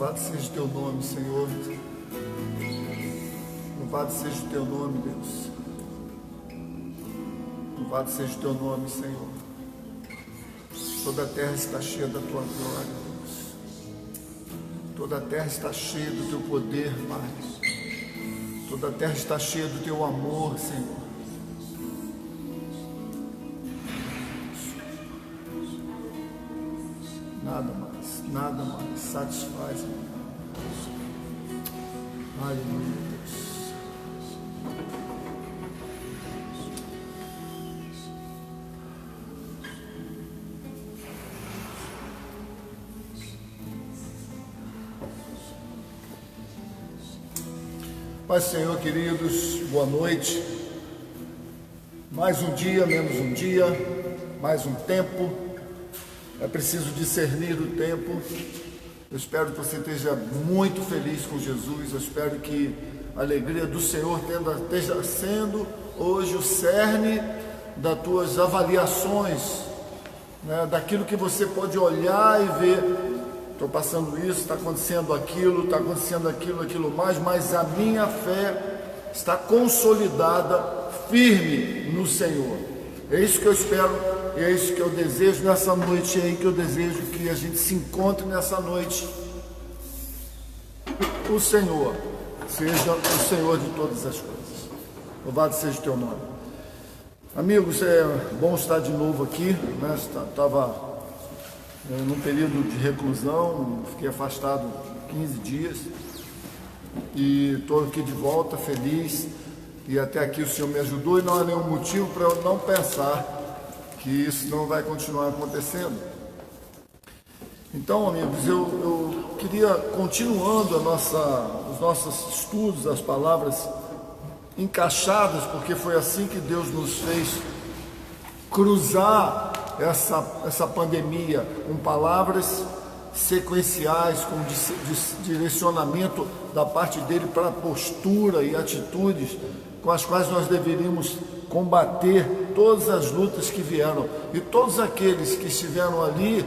Louvado seja o teu nome, Senhor. Louvado seja o teu nome, Deus. Louvado seja o teu nome, Senhor. Toda a terra está cheia da tua glória, Deus. Toda a terra está cheia do teu poder, Pai. Toda a terra está cheia do teu amor, Senhor. Nada mais satisfaz, meu Deus. Aleluia, Deus. Pai, Senhor, queridos, boa noite. Mais um dia, menos um dia, mais um tempo. É preciso discernir o tempo. Eu espero que você esteja muito feliz com Jesus. Eu espero que a alegria do Senhor esteja sendo hoje o cerne das tuas avaliações, né? Daquilo que você pode olhar e ver. Estou passando isso, está acontecendo aquilo mais, mas a minha fé está consolidada, firme no Senhor. É isso que eu espero. E é isso que eu desejo nessa noite, é aí que eu desejo que a gente se encontre nessa noite. O Senhor seja o Senhor de todas as coisas. Louvado seja o teu nome. Amigos, é bom estar de novo aqui, né? Estava num período de reclusão, fiquei afastado 15 dias e estou aqui de volta, feliz. E até aqui o Senhor me ajudou e não há nenhum motivo para eu não pensar que isso não vai continuar acontecendo. Então, amigos, eu queria, continuando os nossos estudos, as palavras encaixadas, porque foi assim que Deus nos fez cruzar essa pandemia, com palavras sequenciais, com direcionamento da parte dele para a postura e atitudes com as quais nós deveríamos combater todas as lutas que vieram. E todos aqueles que estiveram ali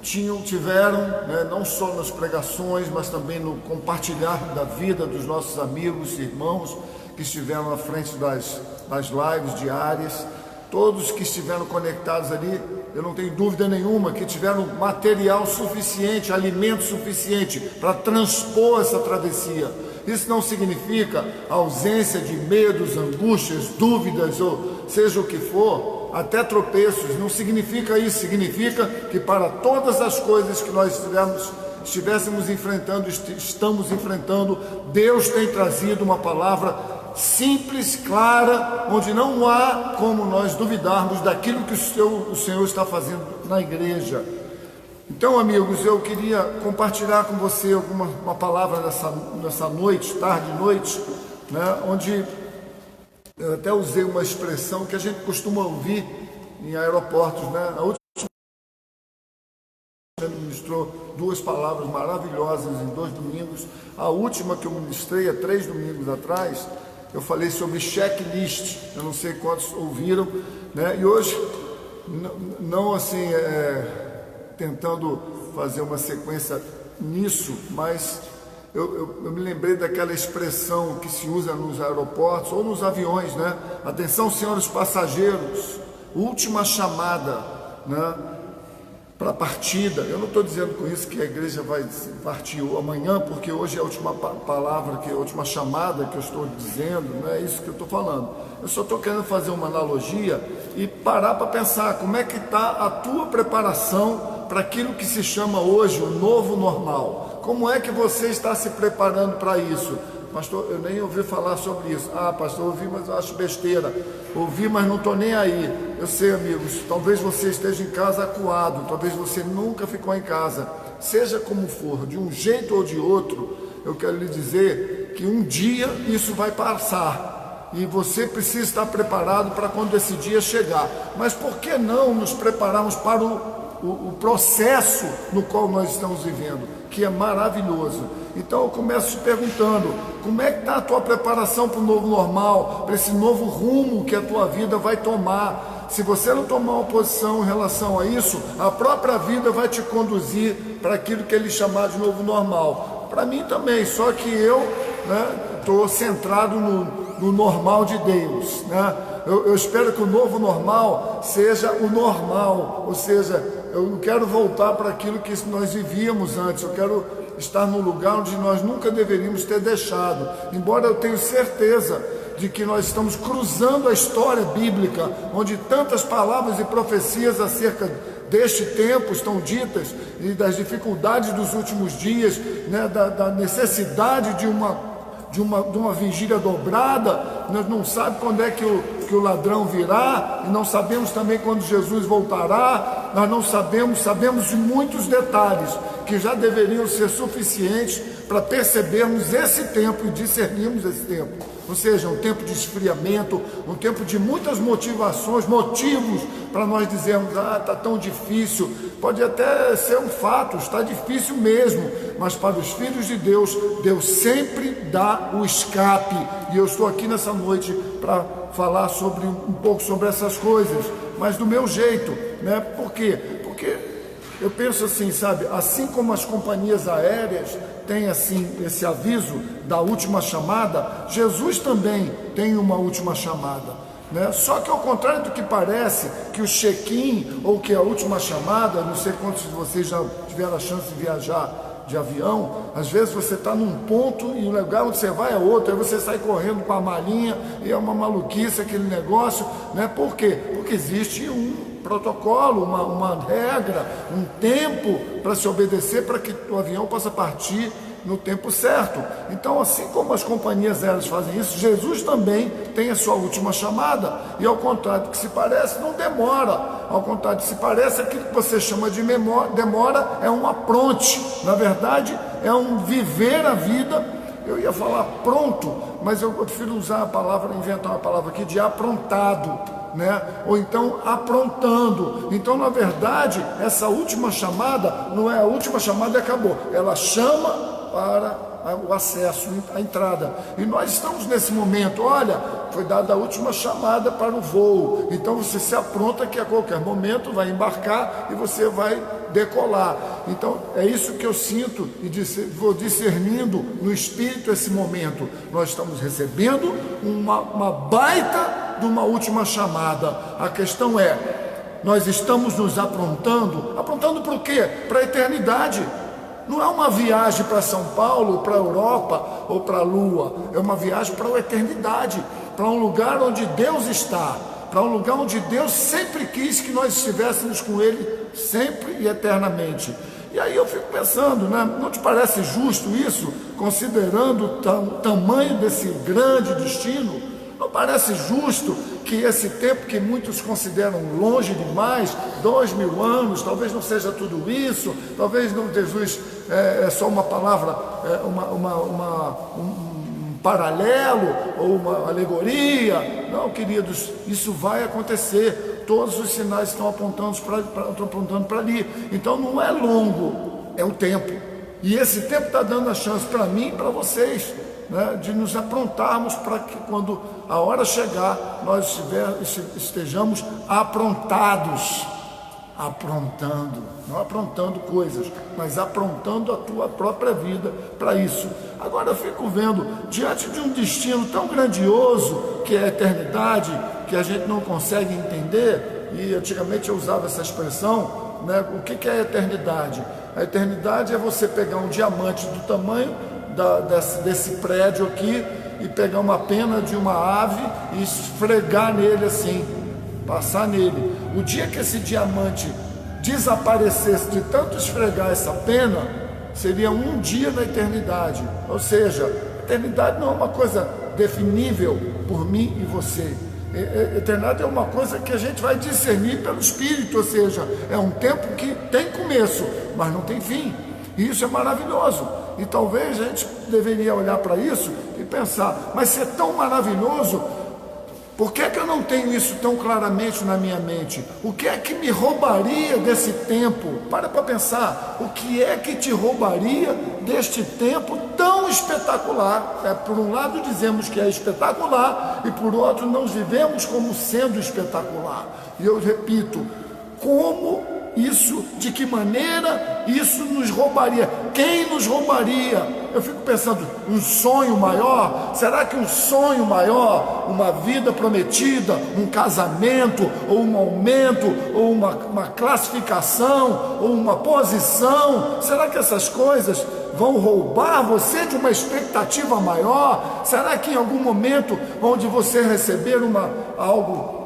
tiveram, né, não só nas pregações, mas também no compartilhar da vida dos nossos amigos e irmãos que estiveram à frente das lives diárias, todos que estiveram conectados ali, eu não tenho dúvida nenhuma que tiveram material suficiente, alimento suficiente para transpor essa travessia. Isso não significa ausência de medos, angústias, dúvidas, ou seja o que for, até tropeços. Não significa isso. Significa que para todas as coisas que nós estivéssemos enfrentando, estamos enfrentando, Deus tem trazido uma palavra simples, clara, onde não há como nós duvidarmos daquilo que o Senhor está fazendo na igreja. Então, amigos, eu queria compartilhar com você uma palavra nessa noite, tarde e noite, né, onde eu até usei uma expressão que a gente costuma ouvir em aeroportos, né? A última ministrou duas palavras maravilhosas em 2 domingos. A última que eu ministrei há 3 domingos atrás, eu falei sobre checklist. Eu não sei quantos ouviram, né? E hoje, não assim, tentando fazer uma sequência nisso, mas eu me lembrei daquela expressão que se usa nos aeroportos ou nos aviões, né? Atenção, senhores passageiros, última chamada, né, para a partida. Eu não estou dizendo com isso que a igreja vai partir amanhã, porque hoje é a última palavra, que é a última chamada que eu estou dizendo, não é isso que eu estou falando. Eu só estou querendo fazer uma analogia e parar para pensar como é que está a tua preparação para aquilo que se chama hoje o novo normal. Como é que você está se preparando para isso? Pastor, eu nem ouvi falar sobre isso. Ah, pastor, ouvi, mas eu acho besteira. Ouvi, mas não estou nem aí. Eu sei, amigos, talvez você esteja em casa acuado, talvez você nunca ficou em casa. Seja como for, de um jeito ou de outro, eu quero lhe dizer que um dia isso vai passar. E você precisa estar preparado para quando esse dia chegar. Mas por que não nos prepararmos para o processo no qual nós estamos vivendo, que é maravilhoso? Então eu começo te perguntando, como é que está a tua preparação para o novo normal, para esse novo rumo que a tua vida vai tomar? Se você não tomar uma posição em relação a isso, a própria vida vai te conduzir para aquilo que ele chamar de novo normal. Para mim também, só que eu estou centrado no normal de Deus, né? Eu espero que o novo normal seja o normal, ou seja, eu não quero voltar para aquilo que nós vivíamos antes, eu quero estar no lugar onde nós nunca deveríamos ter deixado, embora eu tenha certeza de que nós estamos cruzando a história bíblica, onde tantas palavras e profecias acerca deste tempo estão ditas, e das dificuldades dos últimos dias, né, da necessidade de uma vigília dobrada. Nós não sabemos quando é que o ladrão virá, e não sabemos também quando Jesus voltará. Nós não sabemos de muitos detalhes que já deveriam ser suficientes para percebermos esse tempo e discernirmos esse tempo. Ou seja, um tempo de esfriamento, um tempo de muitas motivos para nós dizermos, está tão difícil. Pode até ser um fato, está difícil mesmo, mas para os filhos de Deus, Deus sempre dá o escape. E eu estou aqui nessa noite para falar um pouco sobre essas coisas, mas do meu jeito, né? Por quê? Porque eu penso assim, sabe, assim como as companhias aéreas têm assim esse aviso da última chamada, Jesus também tem uma última chamada, né? Só que ao contrário do que parece, que o check-in ou que a última chamada, não sei quantos de vocês já tiveram a chance de viajar de avião, às vezes você está num ponto e o lugar onde você vai é outro, aí você sai correndo com a malinha e é uma maluquice aquele negócio, né? Por quê? Porque existe um protocolo, uma regra, um tempo para se obedecer para que o avião possa partir no tempo certo. Então, assim como as companhias aéreas fazem isso, Jesus também tem a sua última chamada, e ao contrário do que se parece, não demora. Ao contrário do que se parece, aquilo que você chama de demora é um apronte, na verdade é um viver a vida. Eu ia falar pronto, mas eu prefiro usar a palavra, inventar uma palavra aqui, de aprontado, né? Ou então aprontando. Então, na verdade, essa última chamada não é a última chamada e acabou, ela chama para o acesso, a entrada, e nós estamos nesse momento. Olha, foi dada a última chamada para o voo, então você se apronta que a qualquer momento vai embarcar e você vai decolar. Então é isso que eu sinto e vou discernindo no espírito esse momento. Nós estamos recebendo uma baita de uma última chamada. A questão é, nós estamos nos aprontando para o quê? Para a eternidade. Não é uma viagem para São Paulo, para a Europa ou para a Lua, é uma viagem para a eternidade, para um lugar onde Deus está, para um lugar onde Deus sempre quis que nós estivéssemos com Ele, sempre e eternamente. E aí eu fico pensando, né? Não te parece justo isso, considerando o tamanho desse grande destino? Não parece justo que esse tempo que muitos consideram longe demais, 2000 anos, talvez não seja tudo isso, talvez não, Jesus é só uma palavra, um paralelo ou uma alegoria. Não, queridos, isso vai acontecer. Todos os sinais estão apontando para ali. Então não é longo, é o tempo. E esse tempo está dando a chance para mim e para vocês, né, de nos aprontarmos para que quando a hora chegar, nós estejamos aprontados. Aprontando, não aprontando coisas, mas aprontando a tua própria vida para isso. Agora eu fico vendo, diante de um destino tão grandioso, que é a eternidade, que a gente não consegue entender, e antigamente eu usava essa expressão, né? O que é a eternidade? A eternidade é você pegar um diamante do tamanho desse prédio aqui, e pegar uma pena de uma ave e esfregar nele assim, passar nele. O dia que esse diamante desaparecesse de tanto esfregar essa pena, seria um dia na eternidade. Ou seja, a eternidade não é uma coisa definível por mim e você. Eternidade é uma coisa que a gente vai discernir pelo Espírito, ou seja, é um tempo que tem começo, mas não tem fim. E isso é maravilhoso. E talvez a gente deveria olhar para isso e pensar, mas se é tão maravilhoso, Por que é que eu não tenho isso tão claramente na minha mente? O que é que me roubaria desse tempo? Para pensar, o que é que te roubaria deste tempo tão espetacular? Por um lado dizemos que é espetacular e por outro nós vivemos como sendo espetacular. E eu repito, como isso, de que maneira isso nos roubaria? Quem nos roubaria? Eu fico pensando, um sonho maior? Será que um sonho maior, uma vida prometida, um casamento, ou um aumento, ou uma classificação, ou uma posição, será que essas coisas vão roubar você de uma expectativa maior? Será que em algum momento onde você receber algo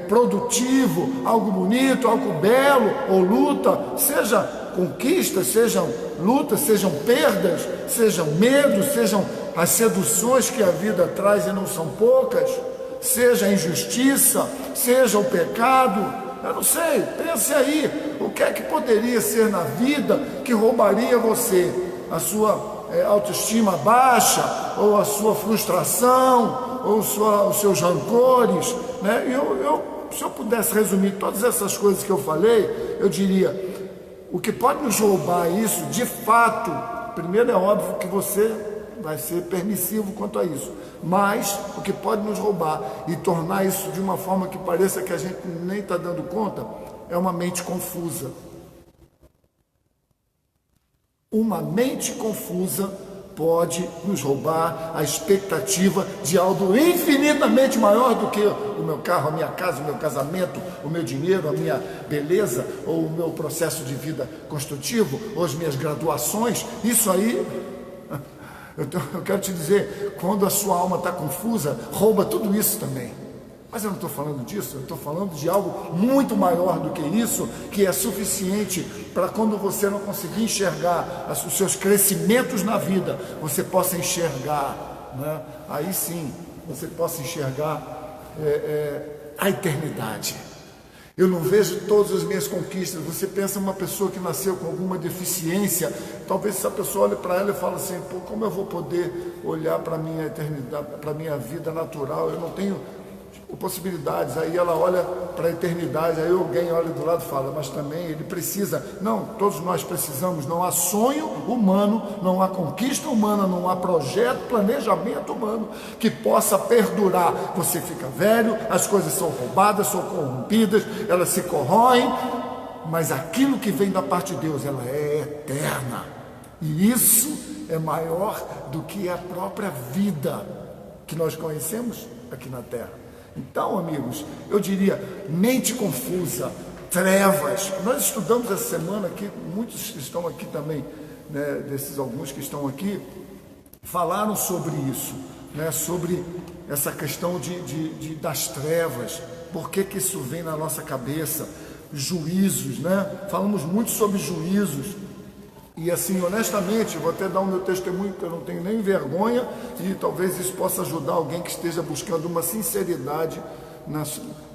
produtivo, algo bonito, algo belo ou luta, seja conquistas, sejam lutas, sejam perdas, sejam medos, sejam as seduções que a vida traz e não são poucas, seja a injustiça, seja o pecado, eu não sei, pense aí, o que é que poderia ser na vida que roubaria você? A sua autoestima baixa, ou a sua frustração, ou os seus rancores, né? Se eu pudesse resumir todas essas coisas que eu falei, eu diria, o que pode nos roubar isso, de fato, primeiro é óbvio que você vai ser permissivo quanto a isso, mas o que pode nos roubar e tornar isso de uma forma que pareça que a gente nem está dando conta, é uma mente confusa. Uma mente confusa pode nos roubar a expectativa de algo infinitamente maior do que o meu carro, a minha casa, o meu casamento, o meu dinheiro, a minha beleza, ou o meu processo de vida construtivo, ou as minhas graduações. Isso aí, eu quero te dizer, quando a sua alma está confusa, rouba tudo isso também. Mas eu não estou falando disso, eu estou falando de algo muito maior do que isso, que é suficiente para quando você não conseguir enxergar os seus crescimentos na vida, você possa enxergar, né? Aí sim, você possa enxergar a eternidade. Eu não vejo todas as minhas conquistas. Você pensa uma pessoa que nasceu com alguma deficiência, talvez essa pessoa olhe para ela e fale assim, pô, como eu vou poder olhar para a minha eternidade, para a minha vida natural? Eu não tenho possibilidades. Aí ela olha para a eternidade, aí alguém olha do lado e fala, mas também ele precisa. Não, todos nós precisamos. Não há sonho humano, não há conquista humana, não há projeto, planejamento humano que possa perdurar. Você fica velho, as coisas são roubadas, são corrompidas, elas se corroem, mas aquilo que vem da parte de Deus, ela é eterna, e isso é maior do que a própria vida que nós conhecemos aqui na terra. Então, amigos, eu diria, mente confusa, trevas. Nós estudamos essa semana aqui, muitos estão aqui também, né, desses alguns que estão aqui, falaram sobre isso, né, sobre essa questão das trevas. Por que isso vem na nossa cabeça? Juízos, né? Falamos muito sobre juízos. E assim, honestamente, vou até dar o meu testemunho, que eu não tenho nem vergonha, e talvez isso possa ajudar alguém que esteja buscando uma sinceridade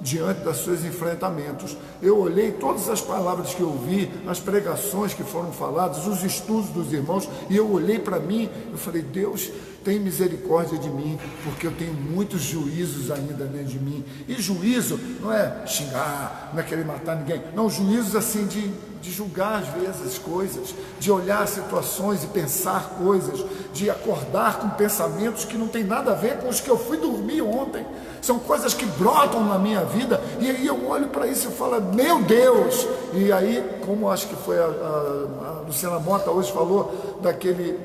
diante dos seus enfrentamentos. Eu olhei todas as palavras que eu ouvi, as pregações que foram faladas, os estudos dos irmãos, e eu olhei para mim, eu falei, Deus, tem misericórdia de mim, porque eu tenho muitos juízos ainda dentro de mim. E juízo não é xingar, não é querer matar ninguém, não, juízos assim de julgar às vezes coisas, de olhar situações e pensar coisas, de acordar com pensamentos que não tem nada a ver com os que eu fui dormir ontem. São coisas que brotam na minha vida, e aí eu olho para isso e falo, meu Deus! E aí, como acho que foi a Luciana Mota hoje falou daquele...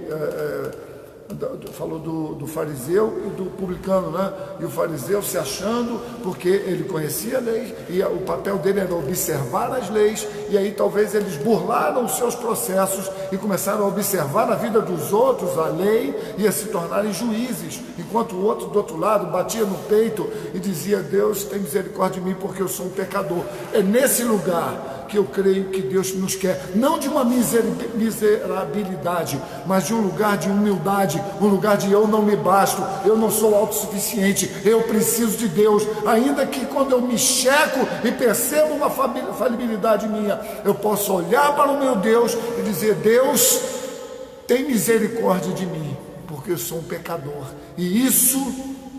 falou do fariseu e do publicano, né? E o fariseu se achando, porque ele conhecia a lei, e o papel dele era observar as leis, e aí talvez eles burlaram os seus processos e começaram a observar na vida dos outros a lei e a se tornarem juízes, enquanto o outro do outro lado batia no peito e dizia, Deus tem misericórdia de mim porque eu sou um pecador. É nesse lugar que eu creio que Deus nos quer, não de uma miserabilidade, mas de um lugar de humildade, um lugar de eu não me basto, eu não sou autossuficiente, eu preciso de Deus, ainda que quando eu me checo e percebo uma falibilidade minha, eu posso olhar para o meu Deus e dizer, Deus, tem misericórdia de mim, porque eu sou um pecador, e isso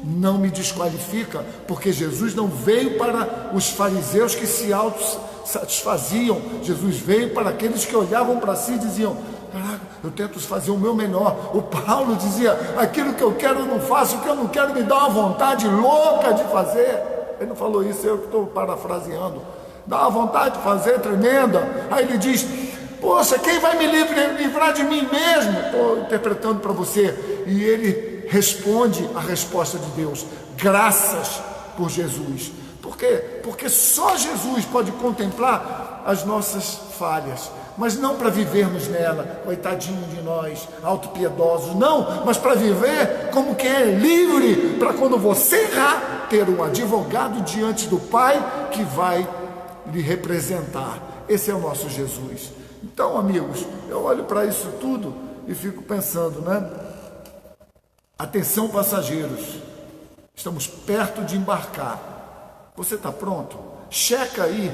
não me desqualifica, porque Jesus não veio para os fariseus que se autossatisfaziam. Jesus veio para aqueles que olhavam para si e diziam: caraca, eu tento fazer o meu melhor. O Paulo dizia: aquilo que eu quero eu não faço, o que eu não quero me dá uma vontade louca de fazer. Ele não falou isso, eu que estou parafraseando. Dá uma vontade de fazer tremenda. Aí ele diz: poxa, quem vai me livrar de mim mesmo? Estou interpretando para você. E ele responde a resposta de Deus: graças por Jesus. Por quê? Porque só Jesus pode contemplar as nossas falhas, mas não para vivermos nela, coitadinho de nós, autopiedosos, não, mas para viver como quem é livre, para quando você errar, ter um advogado diante do Pai que vai lhe representar. Esse é o nosso Jesus. Então, amigos, eu olho para isso tudo e fico pensando, né? Atenção, passageiros, estamos perto de embarcar. Você está pronto? Checa aí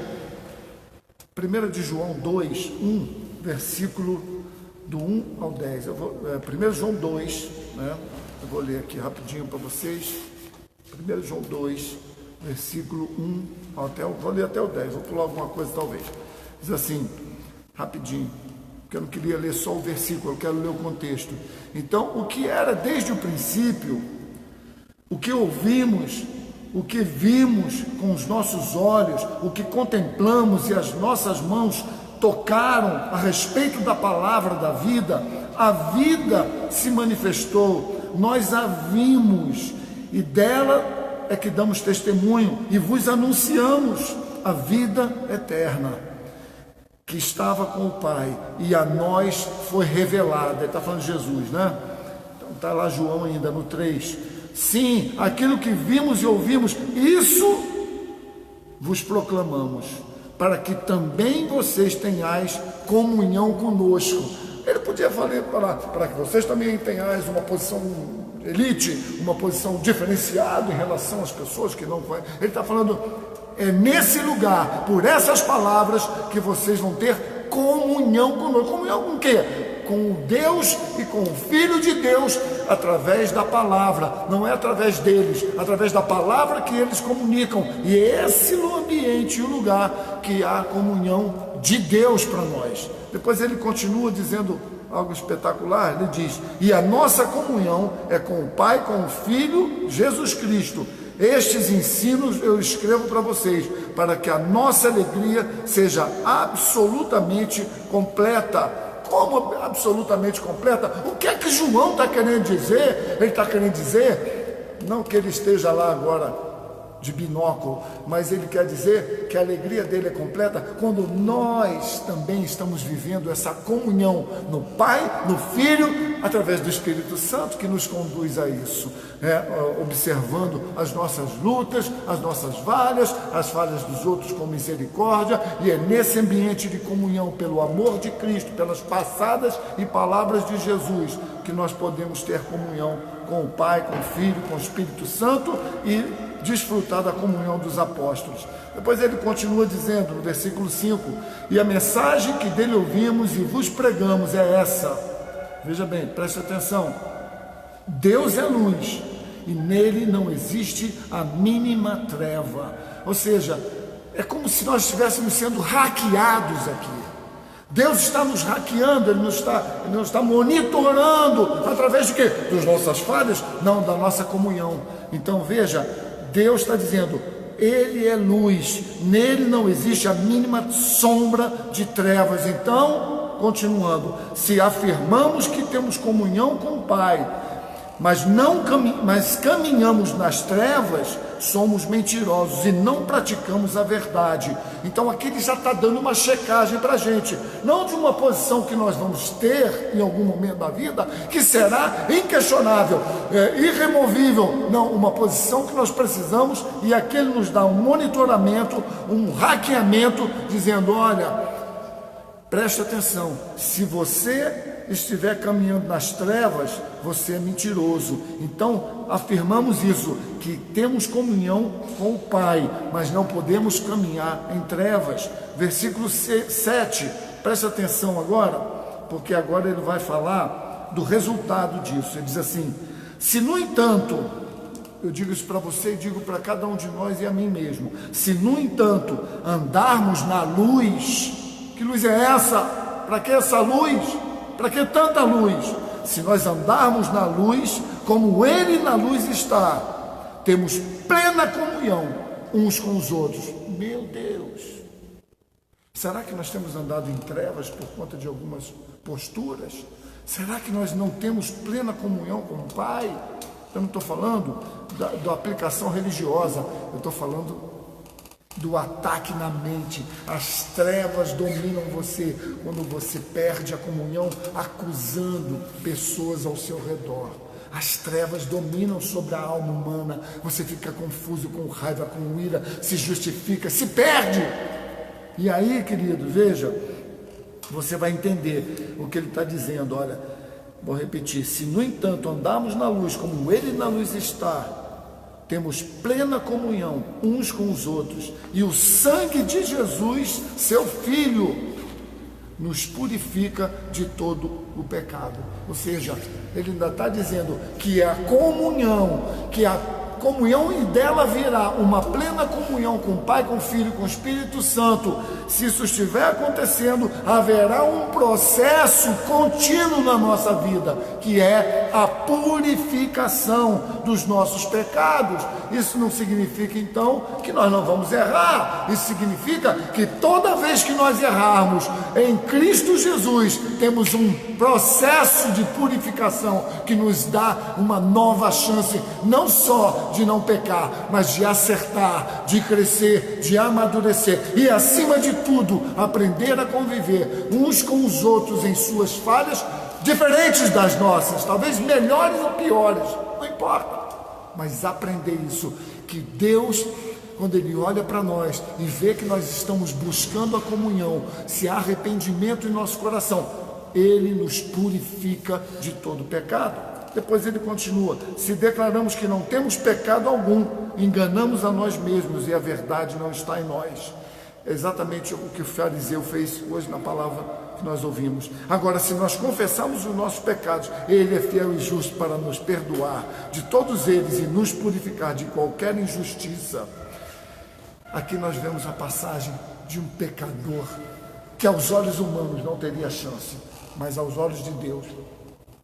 1 de João 2, 1, versículo do 1 ao 10. 1 João 2, né? Eu vou ler aqui rapidinho para vocês. 1 João 2, versículo 1 vou ler até o 10, vou pular alguma coisa talvez. Diz assim, rapidinho, porque eu não queria ler só o versículo, eu quero ler o contexto. Então, o que era desde o princípio, o que ouvimos, o que vimos com os nossos olhos, o que contemplamos e as nossas mãos tocaram a respeito da palavra da vida, a vida se manifestou, nós a vimos e dela é que damos testemunho e vos anunciamos a vida eterna que estava com o Pai e a nós foi revelada. Ele está falando de Jesus, né? Então está lá João ainda no 3. Sim, aquilo que vimos e ouvimos, isso vos proclamamos, para que também vocês tenhais comunhão conosco. Ele podia falar para que vocês também tenhais uma posição elite, uma posição diferenciada em relação às pessoas que não conhecem. Ele está falando, é nesse lugar, por essas palavras, que vocês vão ter comunhão conosco. Comunhão com o quê? Com Deus e com o Filho de Deus, através da palavra, não é através deles, através da palavra que eles comunicam. E esse é o ambiente e o lugar que há comunhão de Deus para nós. Depois ele continua dizendo algo espetacular, ele diz: e a nossa comunhão é com o Pai, com o Filho, Jesus Cristo. Estes ensinos eu escrevo para vocês, para que a nossa alegria seja absolutamente completa. Como absolutamente completa? O que é que João está querendo dizer? Ele está querendo dizer, não que ele esteja lá agora de binóculo, mas ele quer dizer que a alegria dele é completa quando nós também estamos vivendo essa comunhão no Pai, no Filho, através do Espírito Santo que nos conduz a isso, observando as nossas lutas, as nossas falhas, as falhas dos outros com misericórdia, e é nesse ambiente de comunhão pelo amor de Cristo, pelas passadas e palavras de Jesus, que nós podemos ter comunhão com o Pai, com o Filho, com o Espírito Santo e desfrutar da comunhão dos apóstolos. Depois ele continua dizendo no versículo 5: e a mensagem que dele ouvimos e vos pregamos é essa. Veja bem, preste atenção: Deus é luz e nele não existe a mínima treva. Ou seja, é como se nós estivéssemos sendo hackeados aqui. Deus está nos hackeando, Ele nos está monitorando, através de quê? Das nossas falhas? Não, da nossa comunhão. Então veja, Deus está dizendo, Ele é luz, nele não existe a mínima sombra de trevas. Então, continuando, se afirmamos que temos comunhão com o Pai, mas caminhamos nas trevas, somos mentirosos e não praticamos a verdade. Então aqui ele já está dando uma checagem para a gente, não de uma posição que nós vamos ter em algum momento da vida, que será inquestionável, irremovível, não, uma posição que nós precisamos, e aqui ele nos dá um monitoramento, um hackeamento, dizendo, olha, preste atenção, se você estiver caminhando nas trevas, você é mentiroso. Então, afirmamos isso, que temos comunhão com o Pai, mas não podemos caminhar em trevas. Versículo 7, preste atenção agora, porque agora ele vai falar do resultado disso. Ele diz assim, se no entanto eu digo isso para você e digo para cada um de nós e a mim mesmo. Se, no entanto, andarmos na luz, que luz é essa? Para que essa luz? Para que tanta luz? Se nós andarmos na luz, como Ele na luz está, temos plena comunhão uns com os outros. Meu Deus! Será que nós temos andado em trevas por conta de algumas posturas? Será que nós não temos plena comunhão com o Pai? Eu não estou falando da aplicação religiosa, eu estou falando do ataque na mente. As trevas dominam você quando você perde a comunhão acusando pessoas ao seu redor. As trevas dominam sobre a alma humana, você fica confuso, com raiva, com ira, se justifica, se perde. E aí, querido, veja, você vai entender o que ele está dizendo. Olha, vou repetir: se no entanto andarmos na luz como Ele na luz está, temos plena comunhão uns com os outros, e o sangue de Jesus, seu Filho, nos purifica de todo o pecado. Ou seja, ele ainda está dizendo que a comunhão, e dela virá uma plena comunhão com o Pai, com o Filho, com o Espírito Santo. Se isso estiver acontecendo, haverá um processo contínuo na nossa vida, que é a purificação dos nossos pecados. Isso não significa, então, que nós não vamos errar. Isso significa que toda vez que nós errarmos em Cristo Jesus, temos um processo de purificação que nos dá uma nova chance, não só de não pecar, mas de acertar, de crescer, de amadurecer e, acima de tudo, aprender a conviver uns com os outros em suas falhas, diferentes das nossas, talvez melhores ou piores, não importa, mas aprender isso, que Deus, quando Ele olha para nós e vê que nós estamos buscando a comunhão, se há arrependimento em nosso coração, Ele nos purifica de todo pecado. Depois ele continua: se declaramos que não temos pecado algum, enganamos a nós mesmos e a verdade não está em nós. É exatamente o que o fariseu fez hoje na palavra que nós ouvimos. Agora, se nós confessarmos os nossos pecados, Ele é fiel e justo para nos perdoar de todos eles e nos purificar de qualquer injustiça. Aqui nós vemos a passagem de um pecador que aos olhos humanos não teria chance, mas aos olhos de Deus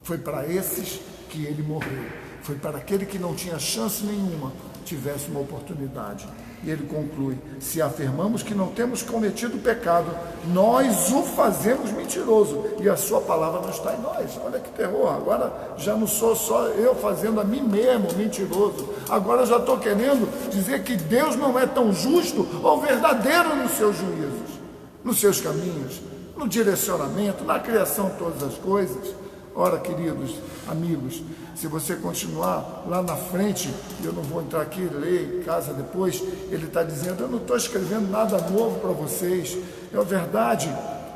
foi para esses que Ele morreu. Foi para aquele que não tinha chance nenhuma, tivesse uma oportunidade. E ele conclui: se afirmamos que não temos cometido pecado, nós o fazemos mentiroso, e a sua palavra não está em nós. Olha que terror, agora já não sou só eu fazendo a mim mesmo mentiroso, agora eu já estou querendo dizer que Deus não é tão justo ou verdadeiro nos seus juízos, nos seus caminhos, no direcionamento, na criação de todas as coisas. Ora, queridos amigos, se você continuar lá na frente, eu não vou entrar aqui, ler em casa depois, ele está dizendo: eu não estou escrevendo nada novo para vocês, é verdade.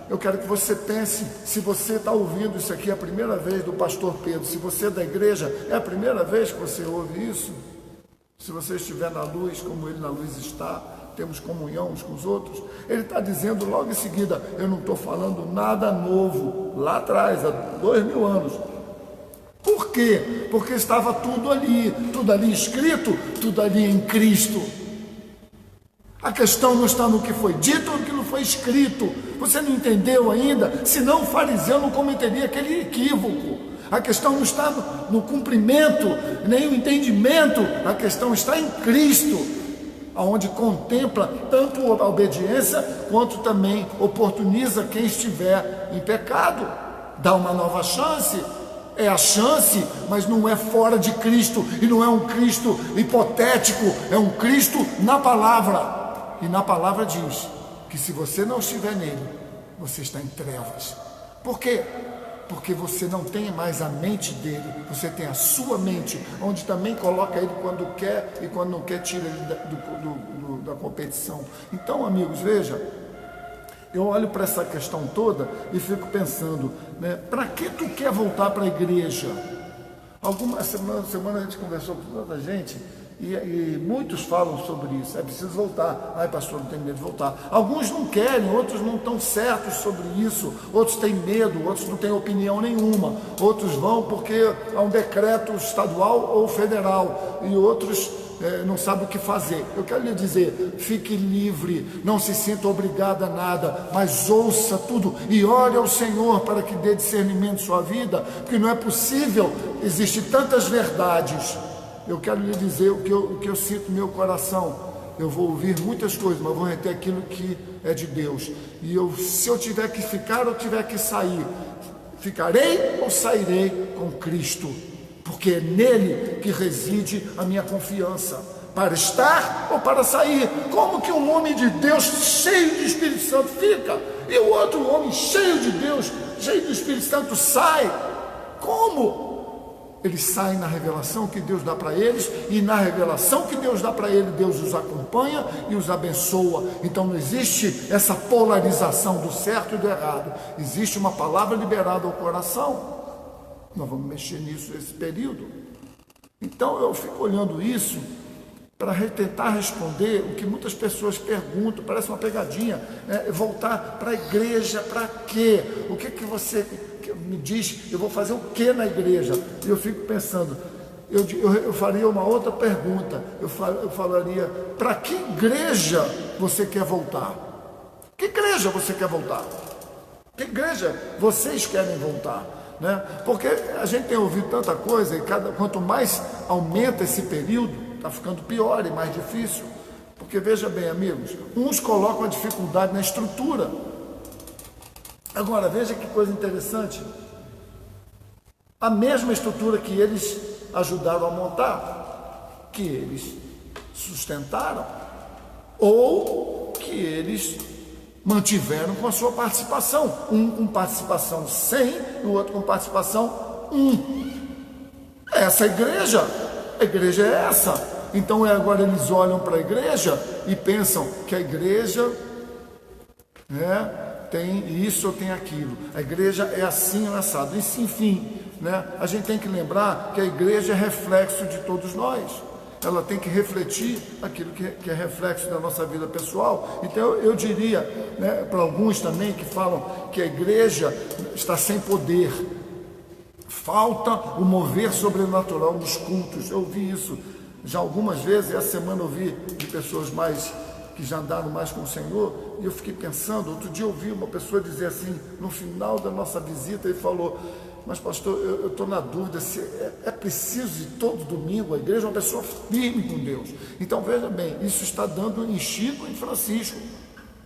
Eu quero que você pense, se você está ouvindo isso aqui a primeira vez do pastor Pedro, se você é da igreja, é a primeira vez que você ouve isso? Se você estiver na luz, como Ele na luz está, temos comunhão uns com os outros. Ele está dizendo logo em seguida: eu não estou falando nada novo, lá atrás, há 2000 anos. Por quê? Porque estava tudo ali escrito, tudo ali em Cristo. A questão não está no que foi dito ou no que não foi escrito. Você não entendeu ainda? Senão o fariseu não cometeria aquele equívoco. A questão não está no cumprimento, nem o entendimento, a questão está em Cristo, onde contempla tanto a obediência, quanto também oportuniza quem estiver em pecado, dá uma nova chance. É a chance, mas não é fora de Cristo, e não é um Cristo hipotético, é um Cristo na palavra. E na palavra diz que se você não estiver nele, você está em trevas. Por quê? Porque você não tem mais a mente dele, você tem a sua mente, onde também coloca ele quando quer, e quando não quer tira ele da competição. Então, amigos, veja, eu olho para essa questão toda e fico pensando, né, para que tu quer voltar para a igreja? Alguma semana a gente conversou com tanta gente E muitos falam sobre isso, é preciso voltar. Ai, pastor, não tenho medo de voltar. Alguns não querem, outros não estão certos sobre isso, outros têm medo, outros não têm opinião nenhuma, outros vão porque há um decreto estadual ou federal, e outros não sabem o que fazer. Eu quero lhe dizer, fique livre, não se sinta obrigado a nada, mas ouça tudo e ore ao Senhor para que dê discernimento em sua vida, porque não é possível, existem tantas verdades. Eu quero lhe dizer o que eu sinto no meu coração. Eu vou ouvir muitas coisas, mas vou reter aquilo que é de Deus. E se eu tiver que ficar ou tiver que sair, ficarei ou sairei com Cristo, porque é nele que reside a minha confiança, para estar ou para sair. Como que um homem de Deus cheio de Espírito Santo fica, e o outro homem cheio de Deus, cheio do Espírito Santo, sai? Como? Eles saem na revelação que Deus dá para eles, e na revelação que Deus dá para eles, Deus os acompanha e os abençoa. Então não existe essa polarização do certo e do errado, existe uma palavra liberada ao coração. Nós vamos mexer nisso nesse período. Então eu fico olhando isso para tentar responder o que muitas pessoas perguntam, parece uma pegadinha, voltar para a igreja, para quê? O que você me diz? Eu vou fazer o que na igreja? E eu fico pensando, eu faria uma outra pergunta, eu falaria, para que igreja você quer voltar? Que igreja você quer voltar? Que igreja vocês querem voltar? Né? Porque a gente tem ouvido tanta coisa, e quanto mais aumenta esse período, está ficando pior e mais difícil. Porque veja bem, amigos, uns colocam a dificuldade na estrutura. Agora, veja que coisa interessante. A mesma estrutura que eles ajudaram a montar, que eles sustentaram, ou que eles mantiveram com a sua participação. Um com participação 100 e o outro com participação 1. Essa igreja, a igreja é essa. Então agora eles olham para a igreja e pensam que a igreja tem isso ou tem aquilo. A igreja é assim ou assado. Isso, enfim, a gente tem que lembrar que a igreja é reflexo de todos nós. Ela tem que refletir aquilo que é reflexo da nossa vida pessoal. Então eu diria, para alguns também que falam que a igreja está sem poder, falta o mover sobrenatural nos cultos. Eu ouvi isso já algumas vezes, essa semana eu ouvi de pessoas que já andaram mais com o Senhor, e eu fiquei pensando, outro dia eu ouvi uma pessoa dizer assim, no final da nossa visita, ele falou, mas pastor, eu estou na dúvida se é preciso ir todo domingo, a igreja é uma pessoa firme com Deus. Então veja bem, isso está dando em Chico e em Francisco,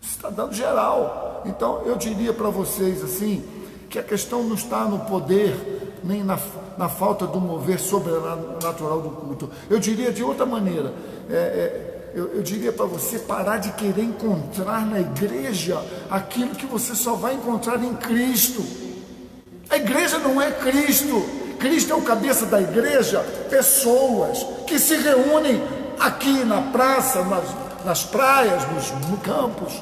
isso está dando geral. Então eu diria para vocês assim, que a questão não está no poder, nem na falta do mover sobrenatural do culto. Eu diria de outra maneira, eu diria para você parar de querer encontrar na igreja aquilo que você só vai encontrar em Cristo. A igreja não é Cristo. Cristo é o cabeça da igreja, pessoas que se reúnem aqui na praça, nas praias, nos campos.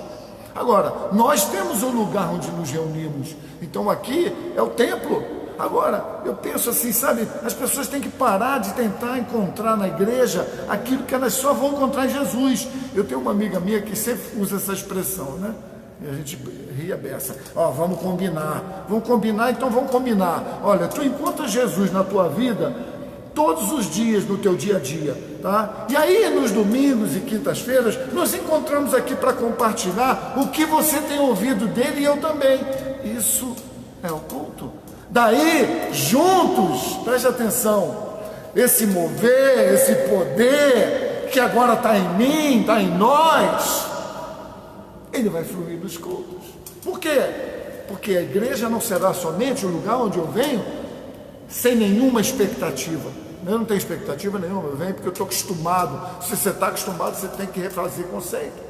Agora, nós temos um lugar onde nos reunimos. Então aqui é o templo. Agora, eu penso assim, sabe, as pessoas têm que parar de tentar encontrar na igreja aquilo que elas só vão encontrar em Jesus. Eu tenho uma amiga minha que sempre usa essa expressão, E a gente ria beça. Vamos combinar, então vamos combinar. Olha, tu encontras Jesus na tua vida todos os dias, no teu dia a dia, tá? E aí, nos domingos e quintas-feiras, nos encontramos aqui para compartilhar o que você tem ouvido dele e eu também. Isso é o culto. Daí, juntos, preste atenção, esse mover, esse poder que agora está em mim, está em nós, ele vai fluir nos cultos. Por quê? Porque a igreja não será somente o lugar onde eu venho sem nenhuma expectativa. Eu não tenho expectativa nenhuma, eu venho porque eu estou acostumado. Se você está acostumado, você tem que refazer conceito.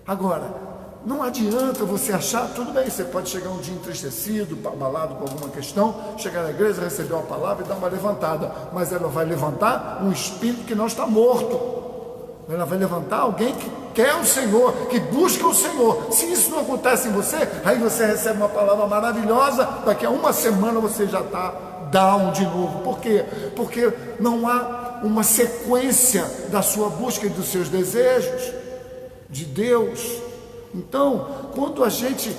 Agora, não adianta você achar, tudo bem, você pode chegar um dia entristecido, abalado com alguma questão, chegar na igreja, receber uma palavra e dar uma levantada, mas ela vai levantar um espírito que não está morto. Ela vai levantar alguém que quer o Senhor, que busca o Senhor. Se isso não acontece em você, aí você recebe uma palavra maravilhosa, daqui a uma semana você já está down de novo. Por quê? Porque não há uma sequência da sua busca e dos seus desejos de Deus. Então, quando a gente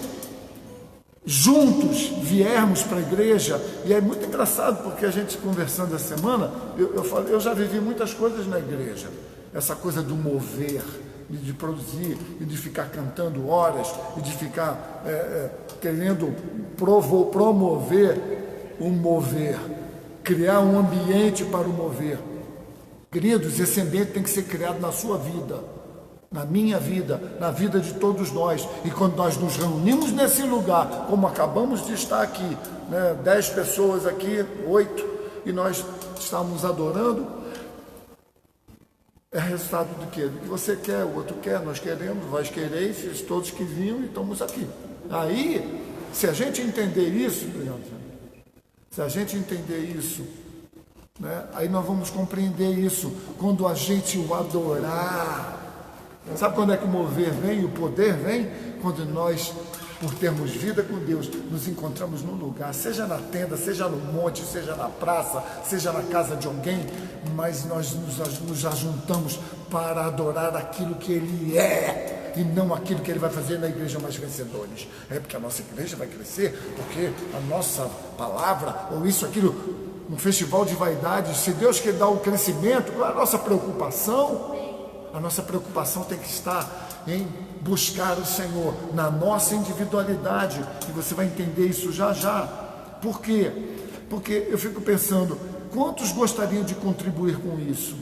juntos viermos para a igreja, e é muito engraçado porque a gente conversando essa semana, eu já vivi muitas coisas na igreja, essa coisa do mover, de produzir, e de ficar cantando horas, e de ficar querendo promover o mover, criar um ambiente para o mover. Queridos, esse ambiente tem que ser criado na sua vida, na minha vida, na vida de todos nós. E quando nós nos reunimos nesse lugar, como acabamos de estar aqui, 10 pessoas aqui, 8, e nós estamos adorando, é resultado do quê? Do que você quer, o outro quer, nós queremos, vós quereis, todos que vinham e estamos aqui. Aí, se a gente entender isso, se a gente entender isso, aí nós vamos compreender isso quando a gente o adorar. Sabe quando é que o mover vem, o poder vem? Quando nós, por termos vida com Deus, nos encontramos num lugar, seja na tenda, seja no monte, seja na praça, seja na casa de alguém, mas nós nos ajuntamos para adorar aquilo que Ele é, e não aquilo que Ele vai fazer na igreja mais vencedores. É porque a nossa igreja vai crescer, porque a nossa palavra, ou isso, aquilo, um festival de vaidade. Se Deus quer dar o crescimento, qual é a nossa preocupação? A nossa preocupação tem que estar em buscar o Senhor na nossa individualidade, e você vai entender isso já já. Por quê? Porque eu fico pensando, quantos gostariam de contribuir com isso?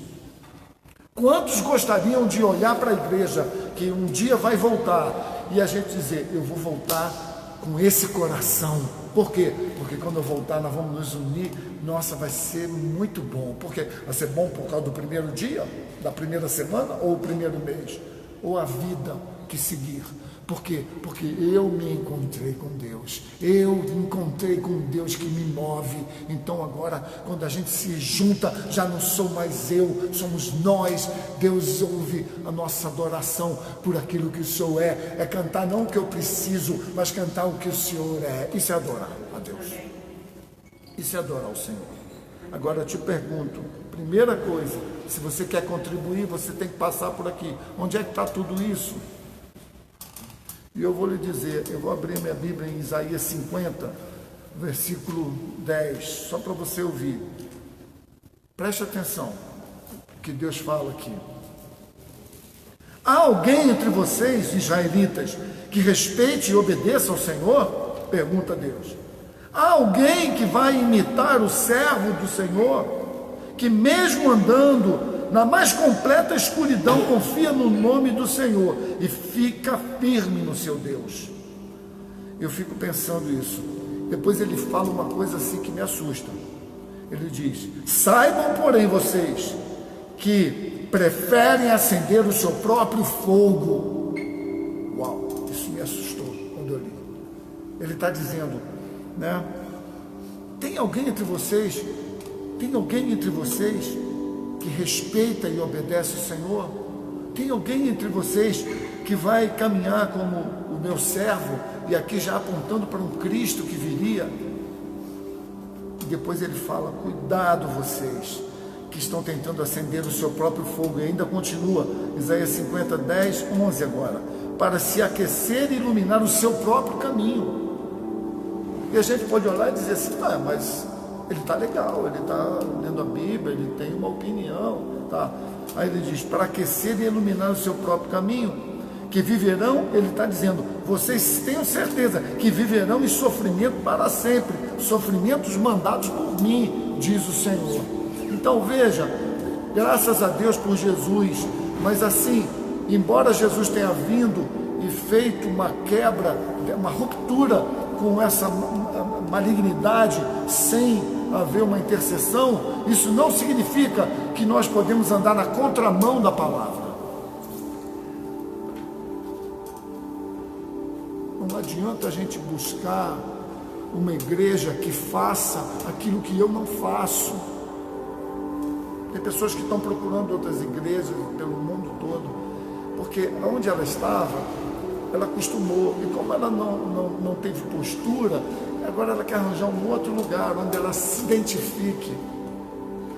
Quantos gostariam de olhar para a igreja, que um dia vai voltar, e a gente dizer, eu vou voltar com esse coração? Por quê? Porque quando eu voltar nós vamos nos unir. Nossa, vai ser muito bom. Porque vai ser bom por causa do primeiro dia, da primeira semana, ou o primeiro mês, ou a vida que seguir. Por quê? Porque eu me encontrei com Deus, eu encontrei com Deus que me move. Então agora, quando a gente se junta, já não sou mais eu, somos nós. Deus ouve a nossa adoração por aquilo que o Senhor é cantar não o que eu preciso, mas cantar o que o Senhor é. Isso é adorar a Deus, isso é adorar o Senhor. Agora eu te pergunto, primeira coisa, se você quer contribuir, você tem que passar por aqui. Onde é que está tudo isso? E eu vou lhe dizer, eu vou abrir minha Bíblia em Isaías 50, versículo 10, só para você ouvir. Preste atenção o que Deus fala aqui. Há alguém entre vocês, israelitas, que respeite e obedeça ao Senhor? Pergunta Deus. Há alguém que vai imitar o servo do Senhor, que mesmo andando na mais completa escuridão, confia no nome do Senhor e fica firme no seu Deus? Eu fico pensando isso. Depois ele fala uma coisa assim que me assusta. Ele diz, saibam, porém, vocês, que preferem acender o seu próprio fogo. Uau, isso me assustou quando eu li. Ele está dizendo, tem alguém entre vocês que respeita e obedece o Senhor? Tem alguém entre vocês que vai caminhar como o meu servo, e aqui já apontando para um Cristo que viria? E depois ele fala, cuidado vocês que estão tentando acender o seu próprio fogo, e ainda continua, Isaías 50, 10, 11 agora, para se aquecer e iluminar o seu próprio caminho. E a gente pode olhar e dizer assim, mas ele está legal, ele está lendo a Bíblia, ele tem uma opinião, tá? Aí ele diz, para aquecer e iluminar o seu próprio caminho, que viverão, ele está dizendo, vocês tenham certeza que viverão em sofrimento para sempre, sofrimentos mandados por mim, diz o Senhor. Então veja, graças a Deus por Jesus, mas assim, embora Jesus tenha vindo e feito uma quebra, uma ruptura com essa malignidade, sem haver uma intercessão, isso não significa que nós podemos andar na contramão da palavra. Não adianta a gente buscar uma igreja que faça aquilo que eu não faço. Tem pessoas que estão procurando outras igrejas pelo mundo todo, porque onde ela estava, ela acostumou, e como ela não teve postura, agora ela quer arranjar um outro lugar onde ela se identifique.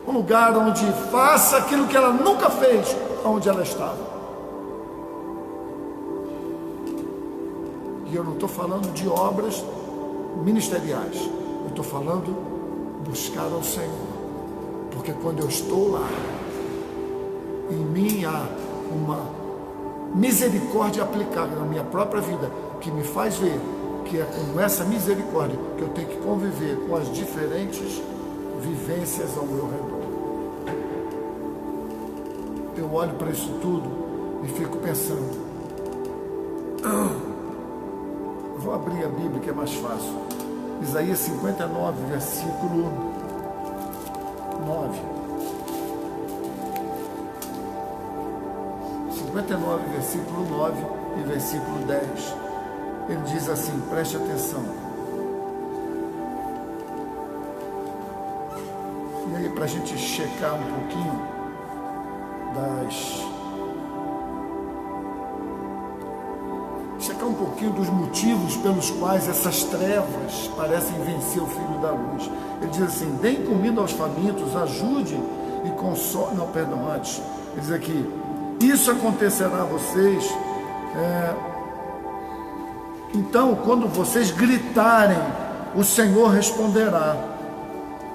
um lugar onde faça aquilo que ela nunca fez, onde ela estava. E eu não estou falando de obras ministeriais, eu estou falando buscar ao Senhor, porque quando eu estou lá, em mim há uma misericórdia aplicada na minha própria vida, que me faz ver que é com essa misericórdia que eu tenho que conviver com as diferentes vivências ao meu redor. Eu olho para isso tudo e fico pensando, vou abrir a Bíblia que é mais fácil, Isaías 59, versículo 9. 59, versículo 9 e versículo 10. Ele diz assim, preste atenção. E aí, para a gente checar um pouquinho dos motivos pelos quais essas trevas parecem vencer o Filho da Luz. Ele diz assim, deem comida aos famintos, ajudem e consolem. Não, perdão, antes. Ele diz aqui, isso acontecerá a vocês, então, quando vocês gritarem, o Senhor responderá.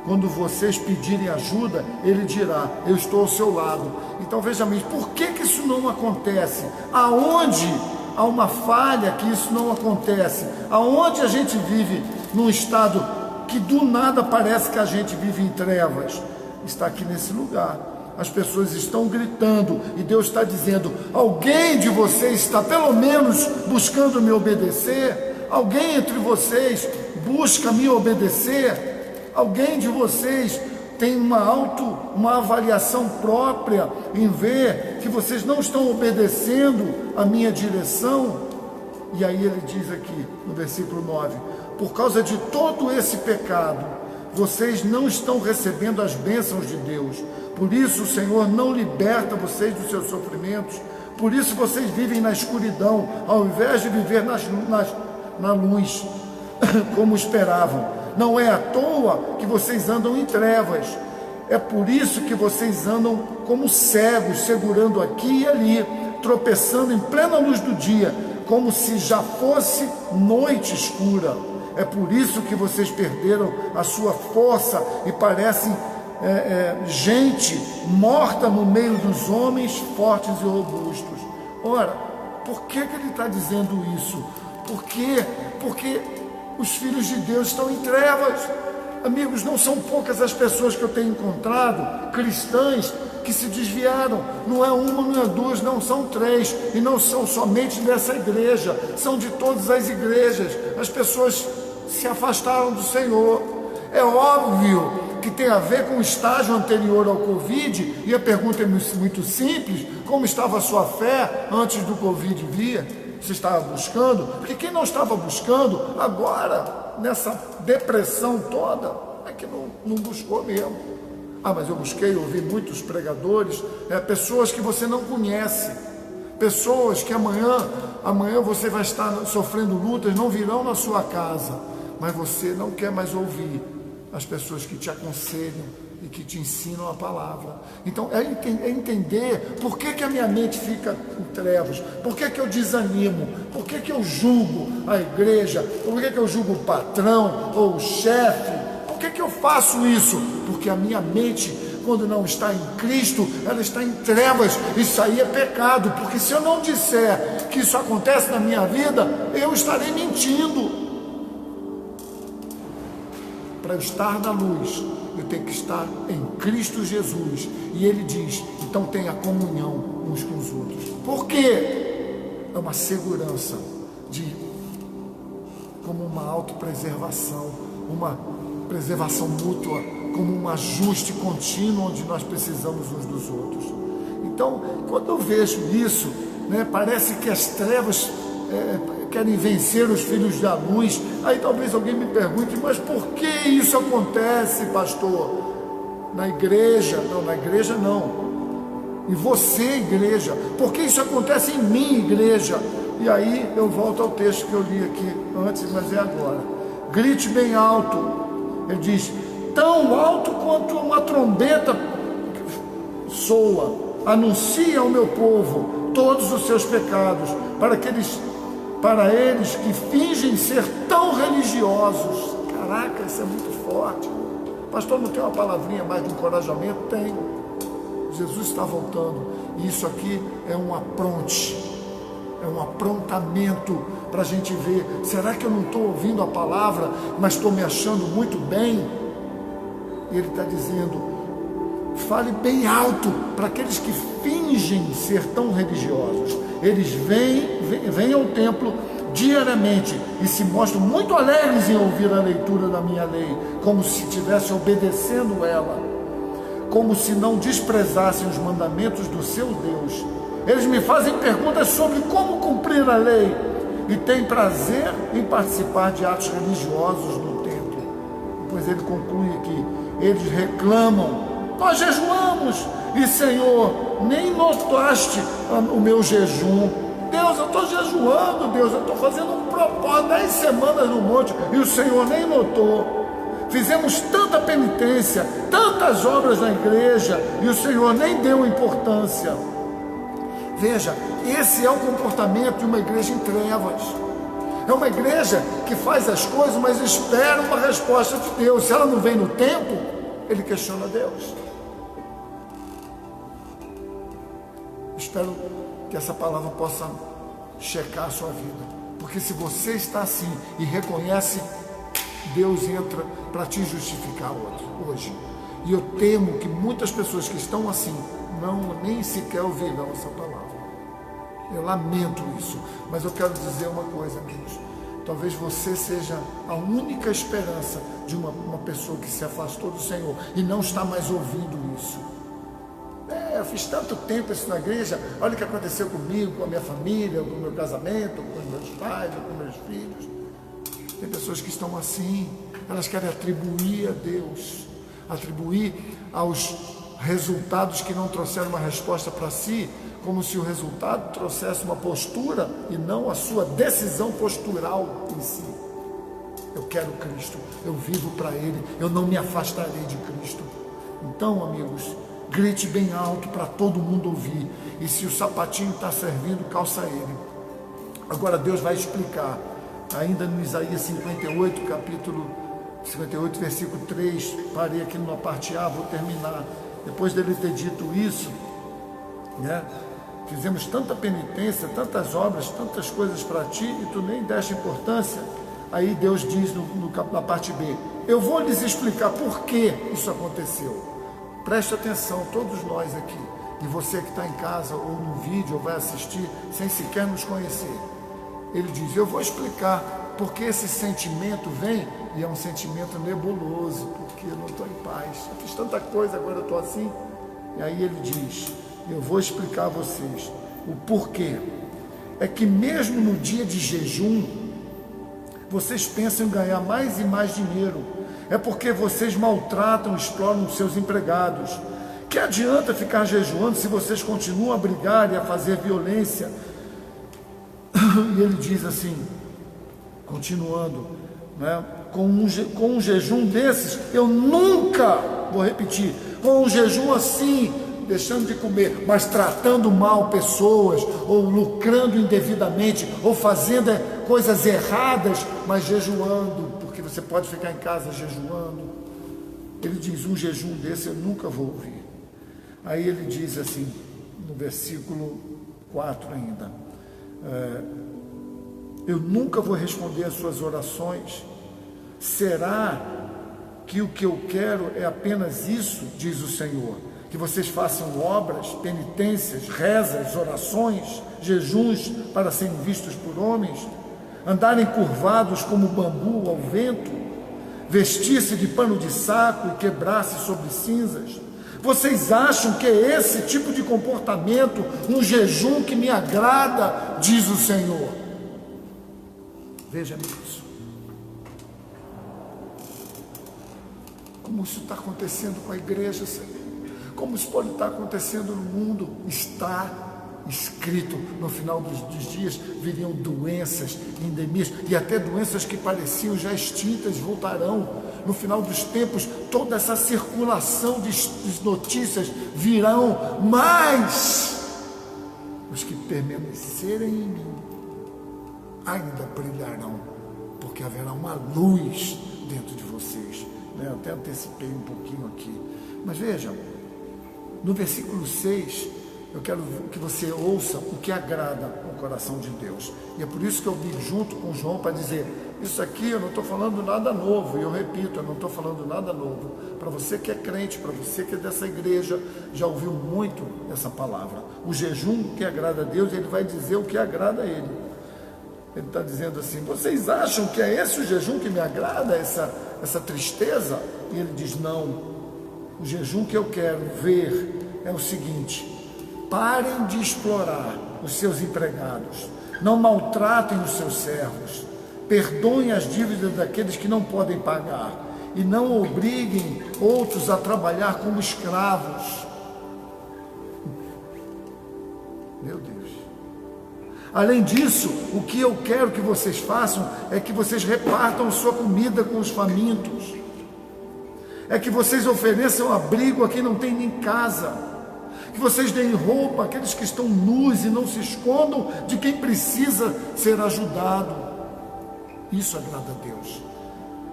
Quando vocês pedirem ajuda, Ele dirá, eu estou ao seu lado. Então, veja bem, por que isso não acontece? Aonde há uma falha que isso não acontece? Aonde a gente vive num estado que do nada parece que a gente vive em trevas? Está aqui nesse lugar. As pessoas estão gritando e Deus está dizendo, alguém de vocês está pelo menos buscando me obedecer? Alguém entre vocês busca me obedecer? Alguém de vocês tem uma avaliação própria em ver que vocês não estão obedecendo a minha direção? E aí ele diz aqui no versículo 9, por causa de todo esse pecado, vocês não estão recebendo as bênçãos de Deus. Por isso o Senhor não liberta vocês dos seus sofrimentos. Por isso vocês vivem na escuridão, ao invés de viver na luz, como esperavam. Não é à toa que vocês andam em trevas. É por isso que vocês andam como cegos, segurando aqui e ali, tropeçando em plena luz do dia, como se já fosse noite escura. É por isso que vocês perderam a sua força e parecem gente morta no meio dos homens fortes e robustos. Ora, por que ele está dizendo isso? Por quê? Porque os filhos de Deus estão em trevas. Amigos, não são poucas as pessoas que eu tenho encontrado, cristãs, que se desviaram. Não é uma, não é duas, não são três. E não são somente dessa igreja, são de todas as igrejas. As pessoas se afastaram do Senhor. É óbvio que tem a ver com o estágio anterior ao Covid, e a pergunta é muito simples, como estava a sua fé antes do Covid vir? Você estava buscando? Porque quem não estava buscando, agora, nessa depressão toda, é que não buscou mesmo. Ah, mas eu busquei, ouvi muitos pregadores, pessoas que você não conhece, pessoas que amanhã você vai estar sofrendo lutas, não virão na sua casa, mas você não quer mais ouvir as pessoas que te aconselham e que te ensinam a palavra. Então é entender por que a minha mente fica em trevas, por que eu desanimo, por que eu julgo a igreja, por que eu julgo o patrão ou o chefe, por que eu faço isso? Porque a minha mente, quando não está em Cristo, ela está em trevas. Isso aí é pecado, porque se eu não disser que isso acontece na minha vida, eu estarei mentindo. Para eu estar na luz, eu tenho que estar em Cristo Jesus. E ele diz, então tenha comunhão uns com os outros. Por quê? É uma segurança como uma autopreservação, uma preservação mútua, como um ajuste contínuo onde nós precisamos uns dos outros. Então, quando eu vejo isso, parece que as trevas querem vencer os filhos da luz. Aí talvez alguém me pergunte, mas por que isso acontece, pastor? Na igreja? Não, na igreja não. E você, igreja? Por que isso acontece em mim, igreja? E aí eu volto ao texto que eu li aqui antes, mas é agora. Grite bem alto. Ele diz, tão alto quanto uma trombeta soa, anuncia ao meu povo todos os seus pecados, para eles que fingem ser tão religiosos. Caraca, isso é muito forte. Pastor, não tem uma palavrinha mais de encorajamento? Tem. Jesus está voltando, e isso aqui é um apronte, é um aprontamento para a gente ver, será que eu não estou ouvindo a palavra, mas estou me achando muito bem? E ele está dizendo, fale bem alto para aqueles que fingem ser tão religiosos. Eles vêm ao templo diariamente e se mostram muito alegres em ouvir a leitura da minha lei, como se estivessem obedecendo ela, como se não desprezassem os mandamentos do seu Deus. Eles me fazem perguntas sobre como cumprir a lei e têm prazer em participar de atos religiosos no templo. Depois ele conclui aqui, eles reclamam, nós jejuamos e Senhor, nem notaste o meu jejum. Deus, eu estou jejuando, Deus, eu estou fazendo um propósito, 10 semanas no monte e o Senhor nem notou. Fizemos tanta penitência, tantas obras na igreja e o Senhor nem deu importância. Veja, esse é o comportamento de uma igreja em trevas. É uma igreja que faz as coisas, mas espera uma resposta de Deus. Se ela não vem no tempo, ele questiona Deus. Espero que essa palavra possa checar a sua vida. Porque se você está assim e reconhece, Deus entra para te justificar hoje. E eu temo que muitas pessoas que estão assim, nem sequer ouvirão essa palavra. Eu lamento isso, mas eu quero dizer uma coisa, amigos. Talvez você seja a única esperança de uma pessoa que se afastou do Senhor e não está mais ouvindo isso. Eu fiz tanto tempo isso na igreja, olha o que aconteceu comigo, com a minha família, com o meu casamento, com os meus pais, com meus filhos. Tem pessoas que estão assim, elas querem atribuir a Deus, atribuir aos resultados que não trouxeram uma resposta para si, como se o resultado trouxesse uma postura e não a sua decisão postural em si. Eu quero Cristo, eu vivo para Ele, eu não me afastarei de Cristo. Então, amigos, grite bem alto para todo mundo ouvir, e se o sapatinho está servindo, calça ele. Agora Deus vai explicar, ainda no Isaías 58, capítulo 58, versículo 3, parei aqui numa parte A, vou terminar. Depois dele ter dito isso, né? Fizemos tanta penitência, tantas obras, tantas coisas para ti, e tu nem deste importância. Aí Deus diz na parte B, eu vou lhes explicar por que isso aconteceu. Preste atenção, todos nós aqui, e você que está em casa, ou no vídeo, ou vai assistir, sem sequer nos conhecer. Ele diz, eu vou explicar porque esse sentimento vem, e é um sentimento nebuloso, porque eu não estou em paz. Eu fiz tanta coisa, agora eu estou assim. E aí ele diz, eu vou explicar a vocês o porquê. É que mesmo no dia de jejum, vocês pensam em ganhar mais e mais dinheiro. É porque vocês maltratam, exploram os seus empregados. Que adianta ficar jejuando se vocês continuam a brigar e a fazer violência? E ele diz assim, continuando, né? Com um jejum desses, eu nunca, vou repetir, com um jejum assim, deixando de comer, mas tratando mal pessoas, ou lucrando indevidamente, ou fazendo coisas erradas, mas jejuando, porque você pode ficar em casa jejuando. Ele diz, um jejum desse eu nunca vou ouvir. Aí ele diz assim, no versículo 4 ainda, eu nunca vou responder às suas orações. Será que o que eu quero é apenas isso, diz o Senhor? Que vocês façam obras, penitências, rezas, orações, jejuns para serem vistos por homens? Andarem curvados como bambu ao vento? Vestir-se de pano de saco e quebrar-se sobre cinzas? Vocês acham que é esse tipo de comportamento um jejum que me agrada, diz o Senhor? Veja isso. Como isso está acontecendo com a igreja, Senhor? Como isso pode estar acontecendo no mundo? Está escrito, no final dos dias viriam doenças, endemias, e até doenças que pareciam já extintas voltarão. no final dos tempos, toda essa circulação de notícias virão, mas os que permanecerem em mim ainda brilharão, porque haverá uma luz dentro de vocês. Eu até antecipei um pouquinho aqui, mas veja, no versículo 6, eu quero que você ouça o que agrada ao coração de Deus. E é por isso que eu vim junto com João para dizer, isso aqui eu não estou falando nada novo, e eu repito, eu não estou falando nada novo. Para você que é crente, para você que é dessa igreja, já ouviu muito essa palavra. O jejum que agrada a Deus, ele vai dizer o que agrada a ele. Ele está dizendo assim, vocês acham que é esse o jejum que me agrada, essa tristeza? E ele diz, não, o jejum que eu quero ver é o seguinte: parem de explorar os seus empregados, não maltratem os seus servos, perdoem as dívidas daqueles que não podem pagar e não obriguem outros a trabalhar como escravos. Meu Deus. Além disso, o que eu quero que vocês façam é que vocês repartam sua comida com os famintos, é que vocês ofereçam abrigo a quem não tem nem casa, que vocês deem roupa àqueles que estão nus e não se escondam de quem precisa ser ajudado. Isso agrada a Deus.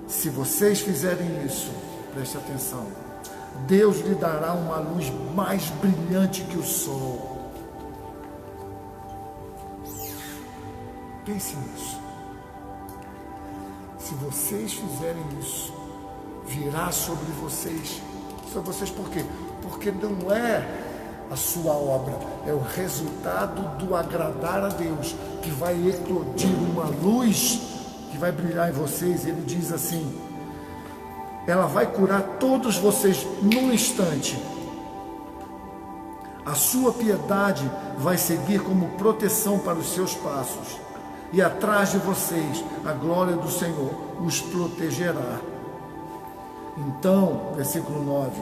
Se vocês fizerem isso, preste atenção, Deus lhe dará uma luz mais brilhante que o sol. Pense nisso. Se vocês fizerem isso, virá sobre vocês. Sobre vocês por quê? Porque não é a sua obra, é o resultado do agradar a Deus, que vai eclodir uma luz que vai brilhar em vocês. Ele diz assim, ela vai curar todos vocês num instante. A sua piedade vai seguir como proteção para os seus passos, e atrás de vocês a glória do Senhor os protegerá. Então, versículo 9,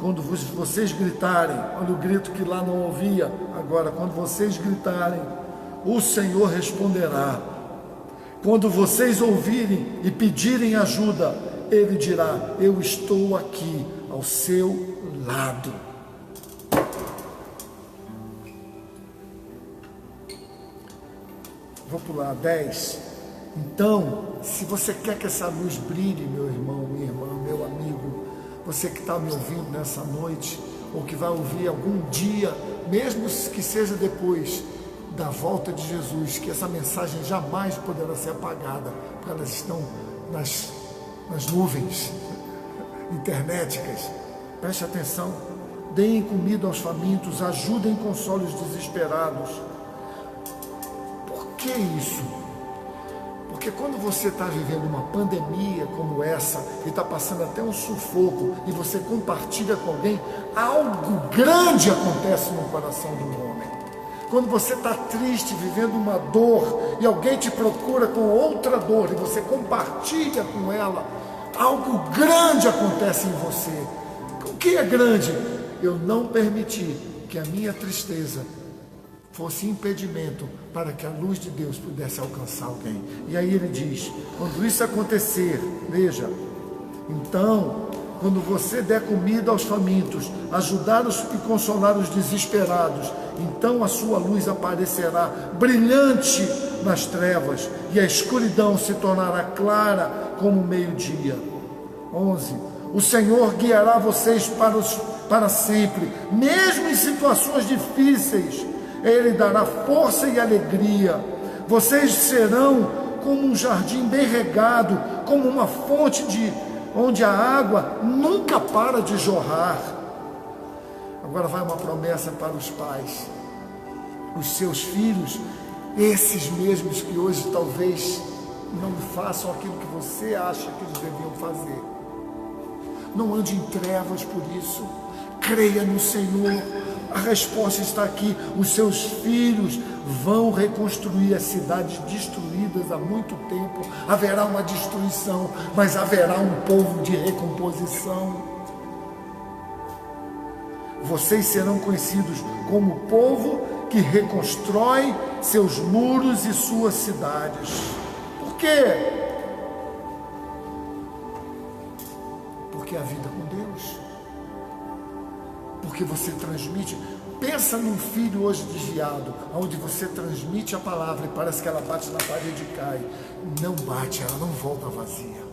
quando vocês gritarem, olha o grito que lá não ouvia, agora, quando vocês gritarem, o Senhor responderá. Quando vocês ouvirem e pedirem ajuda, Ele dirá, eu estou aqui ao seu lado. Vou pular 10. Então, se você quer que essa luz brilhe, meu irmão, minha irmã, meu amigo, você que está me ouvindo nessa noite, ou que vai ouvir algum dia, mesmo que seja depois da volta de Jesus, que essa mensagem jamais poderá ser apagada, porque elas estão nas nuvens internéticas. Preste atenção, deem comida aos famintos, ajudem e consolem os desesperados. Por que isso? Porque quando você está vivendo uma pandemia como essa, e está passando até um sufoco, e você compartilha com alguém, algo grande acontece no coração do homem. Quando você está triste, vivendo uma dor, e alguém te procura com outra dor, e você compartilha com ela, algo grande acontece em você. O que é grande? Eu não permiti que a minha tristeza fosse impedimento para que a luz de Deus pudesse alcançar alguém. E aí ele diz, quando isso acontecer, veja, então, quando você der comida aos famintos, ajudar e consolar os desesperados, então a sua luz aparecerá brilhante nas trevas, e a escuridão se tornará clara como o meio-dia. 11. O Senhor guiará vocês para sempre, mesmo em situações difíceis. Ele dará força e alegria. Vocês serão como um jardim bem regado, como uma fonte onde a água nunca para de jorrar. Agora vai uma promessa para os pais. Os seus filhos, esses mesmos que hoje talvez não façam aquilo que você acha que eles deviam fazer. Não ande em trevas por isso. Creia no Senhor. A resposta está aqui. Os seus filhos vão reconstruir as cidades destruídas há muito tempo. Haverá uma destruição, mas haverá um povo de recomposição. Vocês serão conhecidos como o povo que reconstrói seus muros e suas cidades. Por quê? Porque é a vida com Deus. Porque você transmite. Pensa num filho hoje desviado, onde você transmite a palavra e parece que ela bate na parede e cai. Não bate, ela não volta vazia.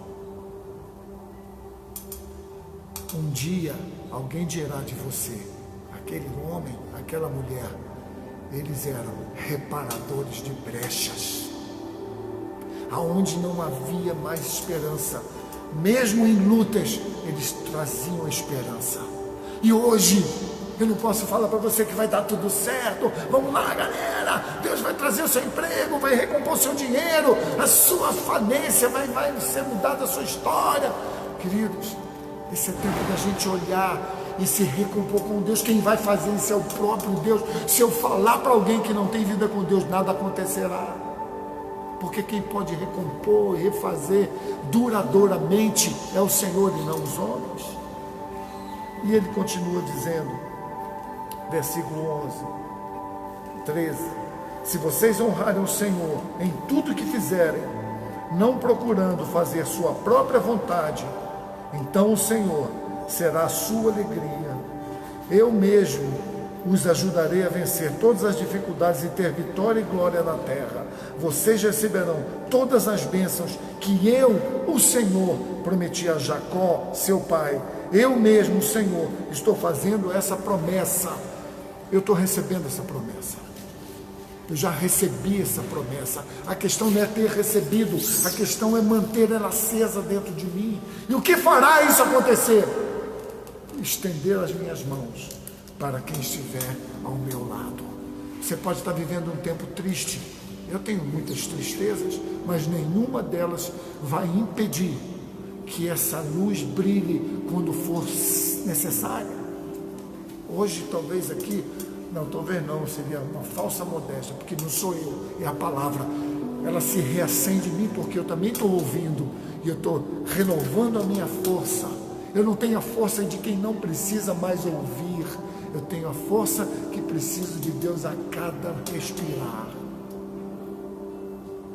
Um dia, alguém dirá de você, aquele homem, aquela mulher, eles eram reparadores de brechas, aonde não havia mais esperança. Mesmo em lutas, eles traziam a esperança. E hoje, eu não posso falar para você que vai dar tudo certo. Vamos lá, galera, Deus vai trazer o seu emprego, vai recompor o seu dinheiro, a sua falência vai ser mudada a sua história. Queridos, esse é tempo da gente olhar e se recompor com Deus. Quem vai fazer isso é o próprio Deus. Se eu falar para alguém que não tem vida com Deus, nada acontecerá. Porque quem pode recompor e refazer duradouramente é o Senhor e não os homens. E ele continua dizendo, versículo 11, 13: se vocês honrarem o Senhor em tudo que fizerem, não procurando fazer sua própria vontade, então o Senhor será a sua alegria. Eu mesmo os ajudarei a vencer todas as dificuldades e ter vitória e glória na terra. Vocês receberão todas as bênçãos que eu, o Senhor, prometi a Jacó, seu pai. Eu mesmo, o Senhor, estou fazendo essa promessa. Eu estou recebendo essa promessa. Eu já recebi essa promessa. A questão não é ter recebido, a questão é manter ela acesa dentro de mim. E o que fará isso acontecer? Estender as minhas mãos para quem estiver ao meu lado. Você pode estar vivendo um tempo triste. Eu tenho muitas tristezas, mas nenhuma delas vai impedir que essa luz brilhe quando for necessária. Hoje, talvez aqui, não, talvez não, seria uma falsa modéstia, porque não sou eu, é a palavra. Ela se reacende em mim porque eu também estou ouvindo e eu estou renovando a minha força. Eu não tenho a força de quem não precisa mais ouvir. Eu tenho a força que preciso de Deus a cada respirar.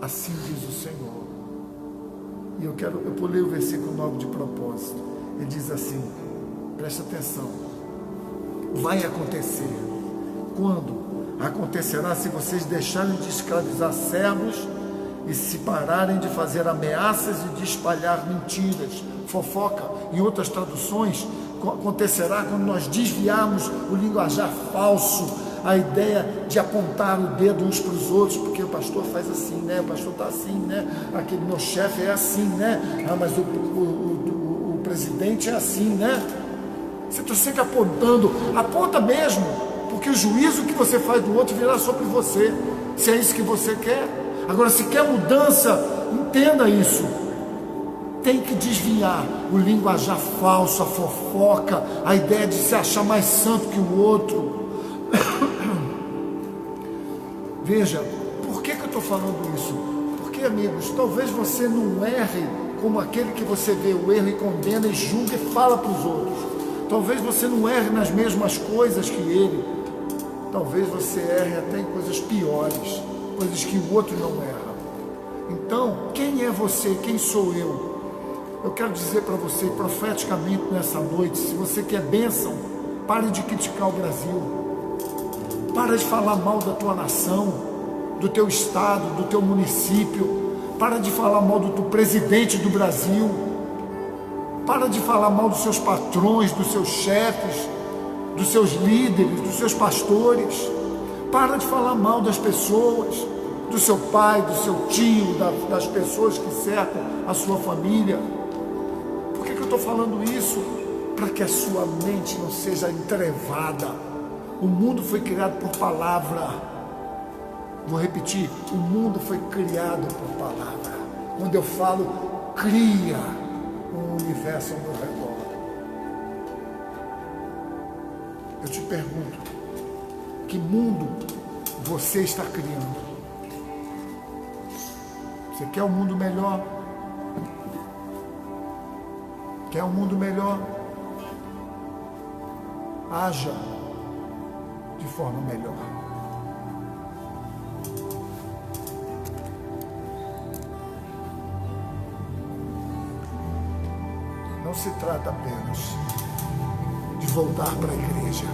Assim diz o Senhor. E eu pulei o versículo 9 de propósito. Ele diz assim, presta atenção. Vai acontecer. Quando? Acontecerá se vocês deixarem de escravizar servos e se pararem de fazer ameaças e de espalhar mentiras, fofoca. Em outras traduções, acontecerá quando nós desviarmos o linguajar falso, a ideia de apontar o dedo uns para os outros, porque o pastor faz assim, né? O pastor está assim, né? Aquele meu chefe é assim, né? Ah, mas o presidente é assim, né? Você está sempre apontando, aponta mesmo, porque o juízo que você faz do outro virá sobre você, se é isso que você quer. Agora, se quer mudança, entenda isso. Tem que desviar o linguajar falso, a fofoca, a ideia de se achar mais santo que o outro. Veja, por que eu estou falando isso? Porque, amigos, talvez você não erre como aquele que você vê o erro e condena e julga e fala para os outros. Talvez você não erre nas mesmas coisas que ele. Talvez você erre até em coisas piores, coisas que o outro não erra. Então, quem é você? Quem sou eu? Eu quero dizer para você, profeticamente nessa noite, se você quer bênção, pare de criticar o Brasil. Para de falar mal da tua nação, do teu estado, do teu município. Para de falar mal do presidente do Brasil. Para de falar mal dos seus patrões, dos seus chefes, dos seus líderes, dos seus pastores. Para de falar mal das pessoas, do seu pai, do seu tio, das pessoas que cercam a sua família. Por que eu estou falando isso? Para que a sua mente não seja entrevada. O mundo foi criado por palavra. Vou repetir, o mundo foi criado por palavra. Quando eu falo, cria um universo ao meu redor. Eu te pergunto, que mundo você está criando? Você quer um mundo melhor? Quer um mundo melhor? Haja de forma melhor. não se trata apenas de voltar para a igreja,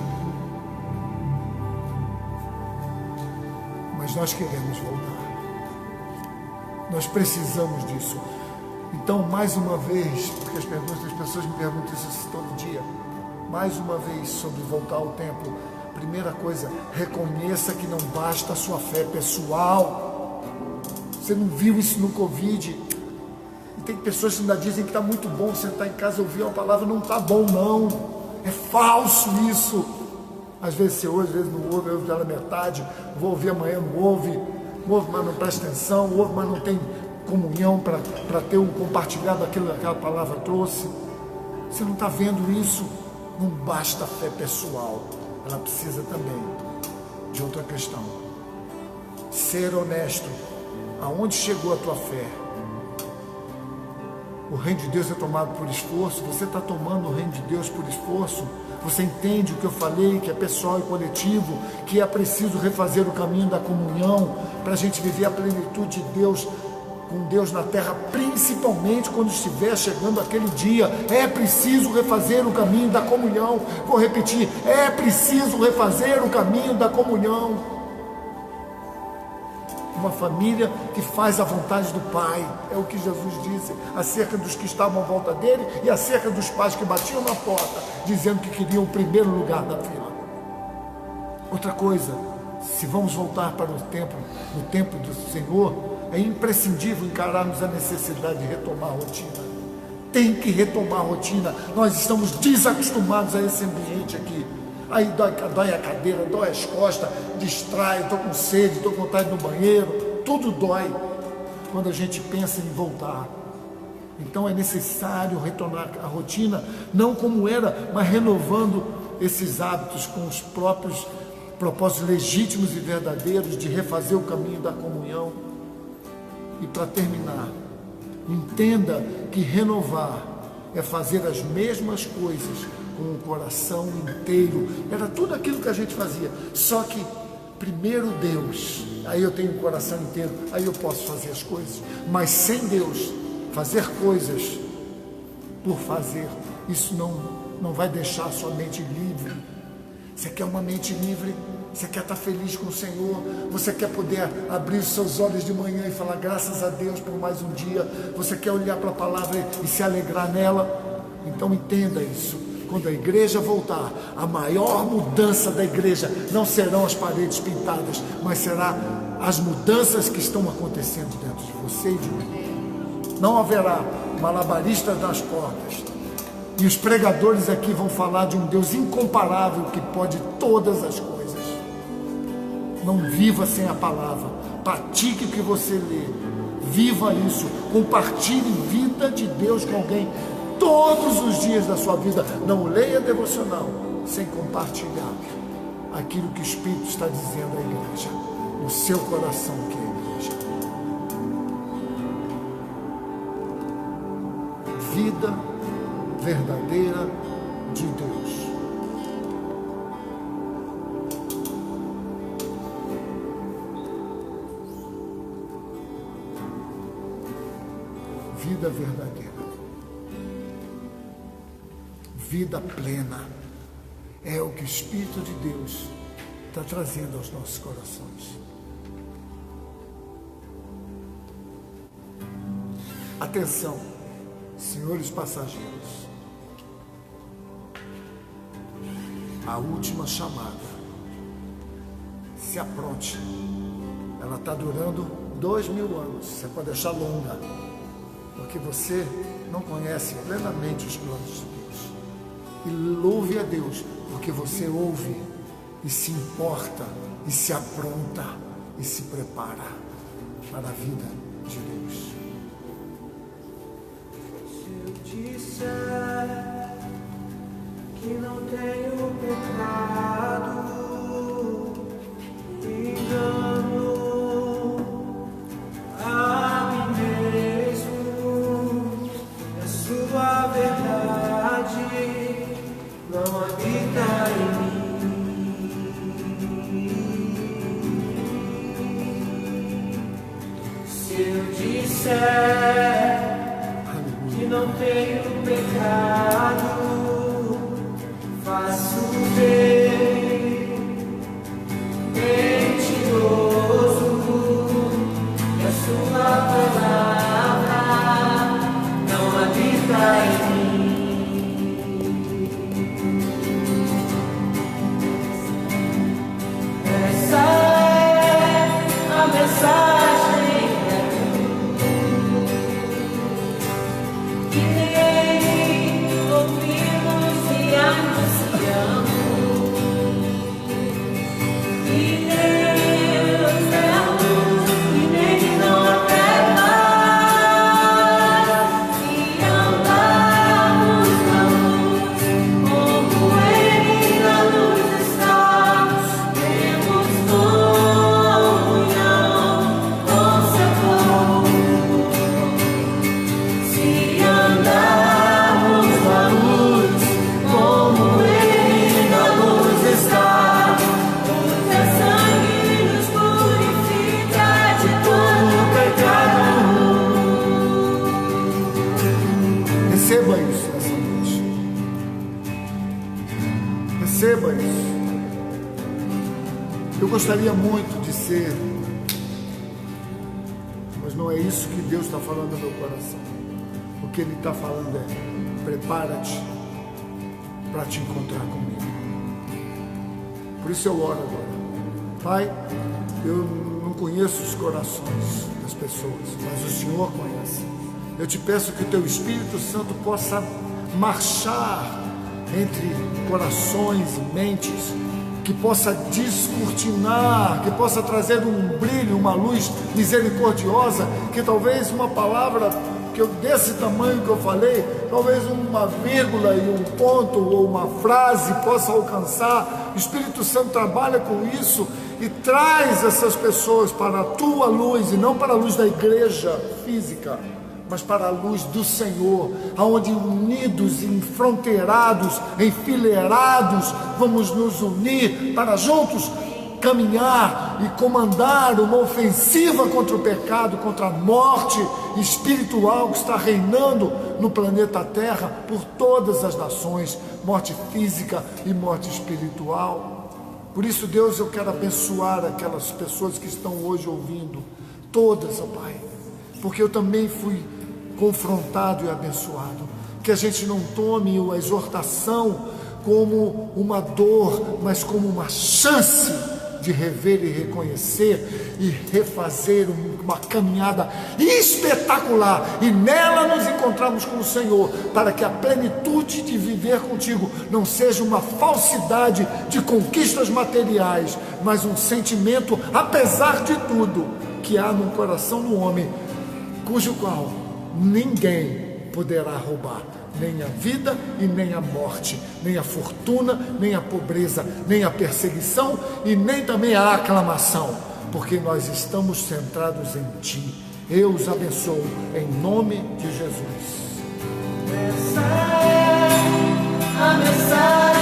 mas nós queremos voltar. Nós precisamos disso. Então, mais uma vez, porque as pessoas me perguntam isso todo dia, mais uma vez sobre voltar ao templo. Primeira coisa, reconheça que não basta a sua fé pessoal. Você não viu isso no Covid. E tem pessoas que ainda dizem que está muito bom sentar em casa e ouvir uma palavra. Não está bom, não. É falso isso. Às vezes você ouve, às vezes não ouve, eu ouvo pela metade, vou ouvir amanhã, não ouve, mas não presta atenção, ouve, mas não tem comunhão para ter um compartilhado daquilo que aquela palavra trouxe. Você não está vendo isso? Não basta a fé pessoal, ela precisa também de outra questão. Ser honesto. Aonde chegou a tua fé? O reino de Deus é tomado por esforço. Você está tomando o reino de Deus por esforço? Você entende o que eu falei, que é pessoal e coletivo, que é preciso refazer o caminho da comunhão para a gente viver a plenitude de Deus, com Deus na terra, principalmente quando estiver chegando aquele dia. É preciso refazer o caminho da comunhão. Vou repetir, é preciso refazer o caminho da comunhão. Uma família que faz a vontade do Pai, é o que Jesus disse acerca dos que estavam à volta dele e acerca dos pais que batiam na porta, dizendo que queriam o primeiro lugar da fila. Outra coisa, se vamos voltar para o templo, no templo do Senhor, é imprescindível encararmos a necessidade de retomar a rotina. Tem que retomar a rotina. Nós estamos desacostumados a esse ambiente aqui. Aí dói a cadeira, dói as costas, distrai, estou com sede, estou com vontade no banheiro, tudo dói quando a gente pensa em voltar. Então é necessário retornar à rotina, não como era, mas renovando esses hábitos com os próprios propósitos legítimos e verdadeiros de refazer o caminho da comunhão. E para terminar, entenda que renovar é fazer as mesmas coisas com o coração inteiro. Era tudo aquilo que a gente fazia, só que primeiro Deus, aí eu tenho o coração inteiro, aí eu posso fazer as coisas. Mas sem Deus, fazer coisas por fazer, isso não vai deixar a sua mente livre. Você quer uma mente livre? Você quer estar feliz com o Senhor? Você quer poder abrir os seus olhos de manhã e falar graças a Deus por mais um dia? Você quer olhar para a palavra e se alegrar nela? Então entenda isso. Quando a igreja voltar, a maior mudança da igreja não serão as paredes pintadas, mas será as mudanças que estão acontecendo dentro de você e de mim. Não haverá malabaristas nas portas. E os pregadores aqui vão falar de um Deus incomparável que pode todas as coisas. Não viva sem a palavra. Pratique o que você lê. Viva isso. Compartilhe vida de Deus com alguém todos os dias da sua vida. Não leia devocional sem compartilhar aquilo que o Espírito está dizendo à igreja, no seu coração, que é a igreja. Vida verdadeira de Deus. Vida verdadeira. Vida plena, é o que o Espírito de Deus está trazendo aos nossos corações. Atenção, senhores passageiros, a última chamada, se apronte, ela está durando 2000 anos, você pode achar longa, porque você não conhece plenamente os planos de Deus. E louve a Deus, porque você ouve e se importa e se apronta e se prepara para a vida de Deus. Se eu disser que não tenho pecado, engano a mim mesmo, a sua verdade não habita em mim. Se eu disser que não tenho pecado, faço bem, mentiroso, e a sua palavra não habita em mim. Essa é a mensagem que nele ouvimos e anunciamos. E Deus é a luz e nele não há trevas. Se andarmos na luz, como ele na luz está, temos comunhão com seu povo. Se andarmos na luz, como ele na luz está, o teu sangue nos purifica de todo pecado. Receba isso essa noite. Receba isso. Eu gostaria muito de ser, mas não é isso que Deus está falando no meu coração. O que Ele está falando é: prepara-te para te encontrar comigo. Por isso eu oro agora. Pai, eu não conheço os corações das pessoas, mas o Senhor conhece. Eu te peço que o Teu Espírito Santo possa marchar entre corações e mentes, que possa descortinar, que possa trazer um brilho, uma luz misericordiosa, que talvez uma palavra que desse tamanho que eu falei, talvez uma vírgula e um ponto ou uma frase possa alcançar. O Espírito Santo trabalha com isso e traz essas pessoas para a Tua luz, e não para a luz da igreja física, mas para a luz do Senhor, aonde unidos, enfronteirados, enfileirados, vamos nos unir para juntos caminhar e comandar uma ofensiva contra o pecado, contra a morte espiritual que está reinando no planeta Terra por todas as nações, morte física e morte espiritual. Por isso, Deus, eu quero abençoar aquelas pessoas que estão hoje ouvindo, todas, ó Pai, porque eu também fui confrontado e abençoado. Que a gente não tome a exortação como uma dor, mas como uma chance de rever e reconhecer e refazer uma caminhada espetacular, e nela nos encontramos com o Senhor, para que a plenitude de viver contigo não seja uma falsidade de conquistas materiais, mas um sentimento, apesar de tudo, que há no coração do homem, cujo qual ninguém poderá roubar, nem a vida e nem a morte, nem a fortuna, nem a pobreza, nem a perseguição e nem também a aclamação, porque nós estamos centrados em Ti. Eu os abençoo em nome de Jesus. A mensagem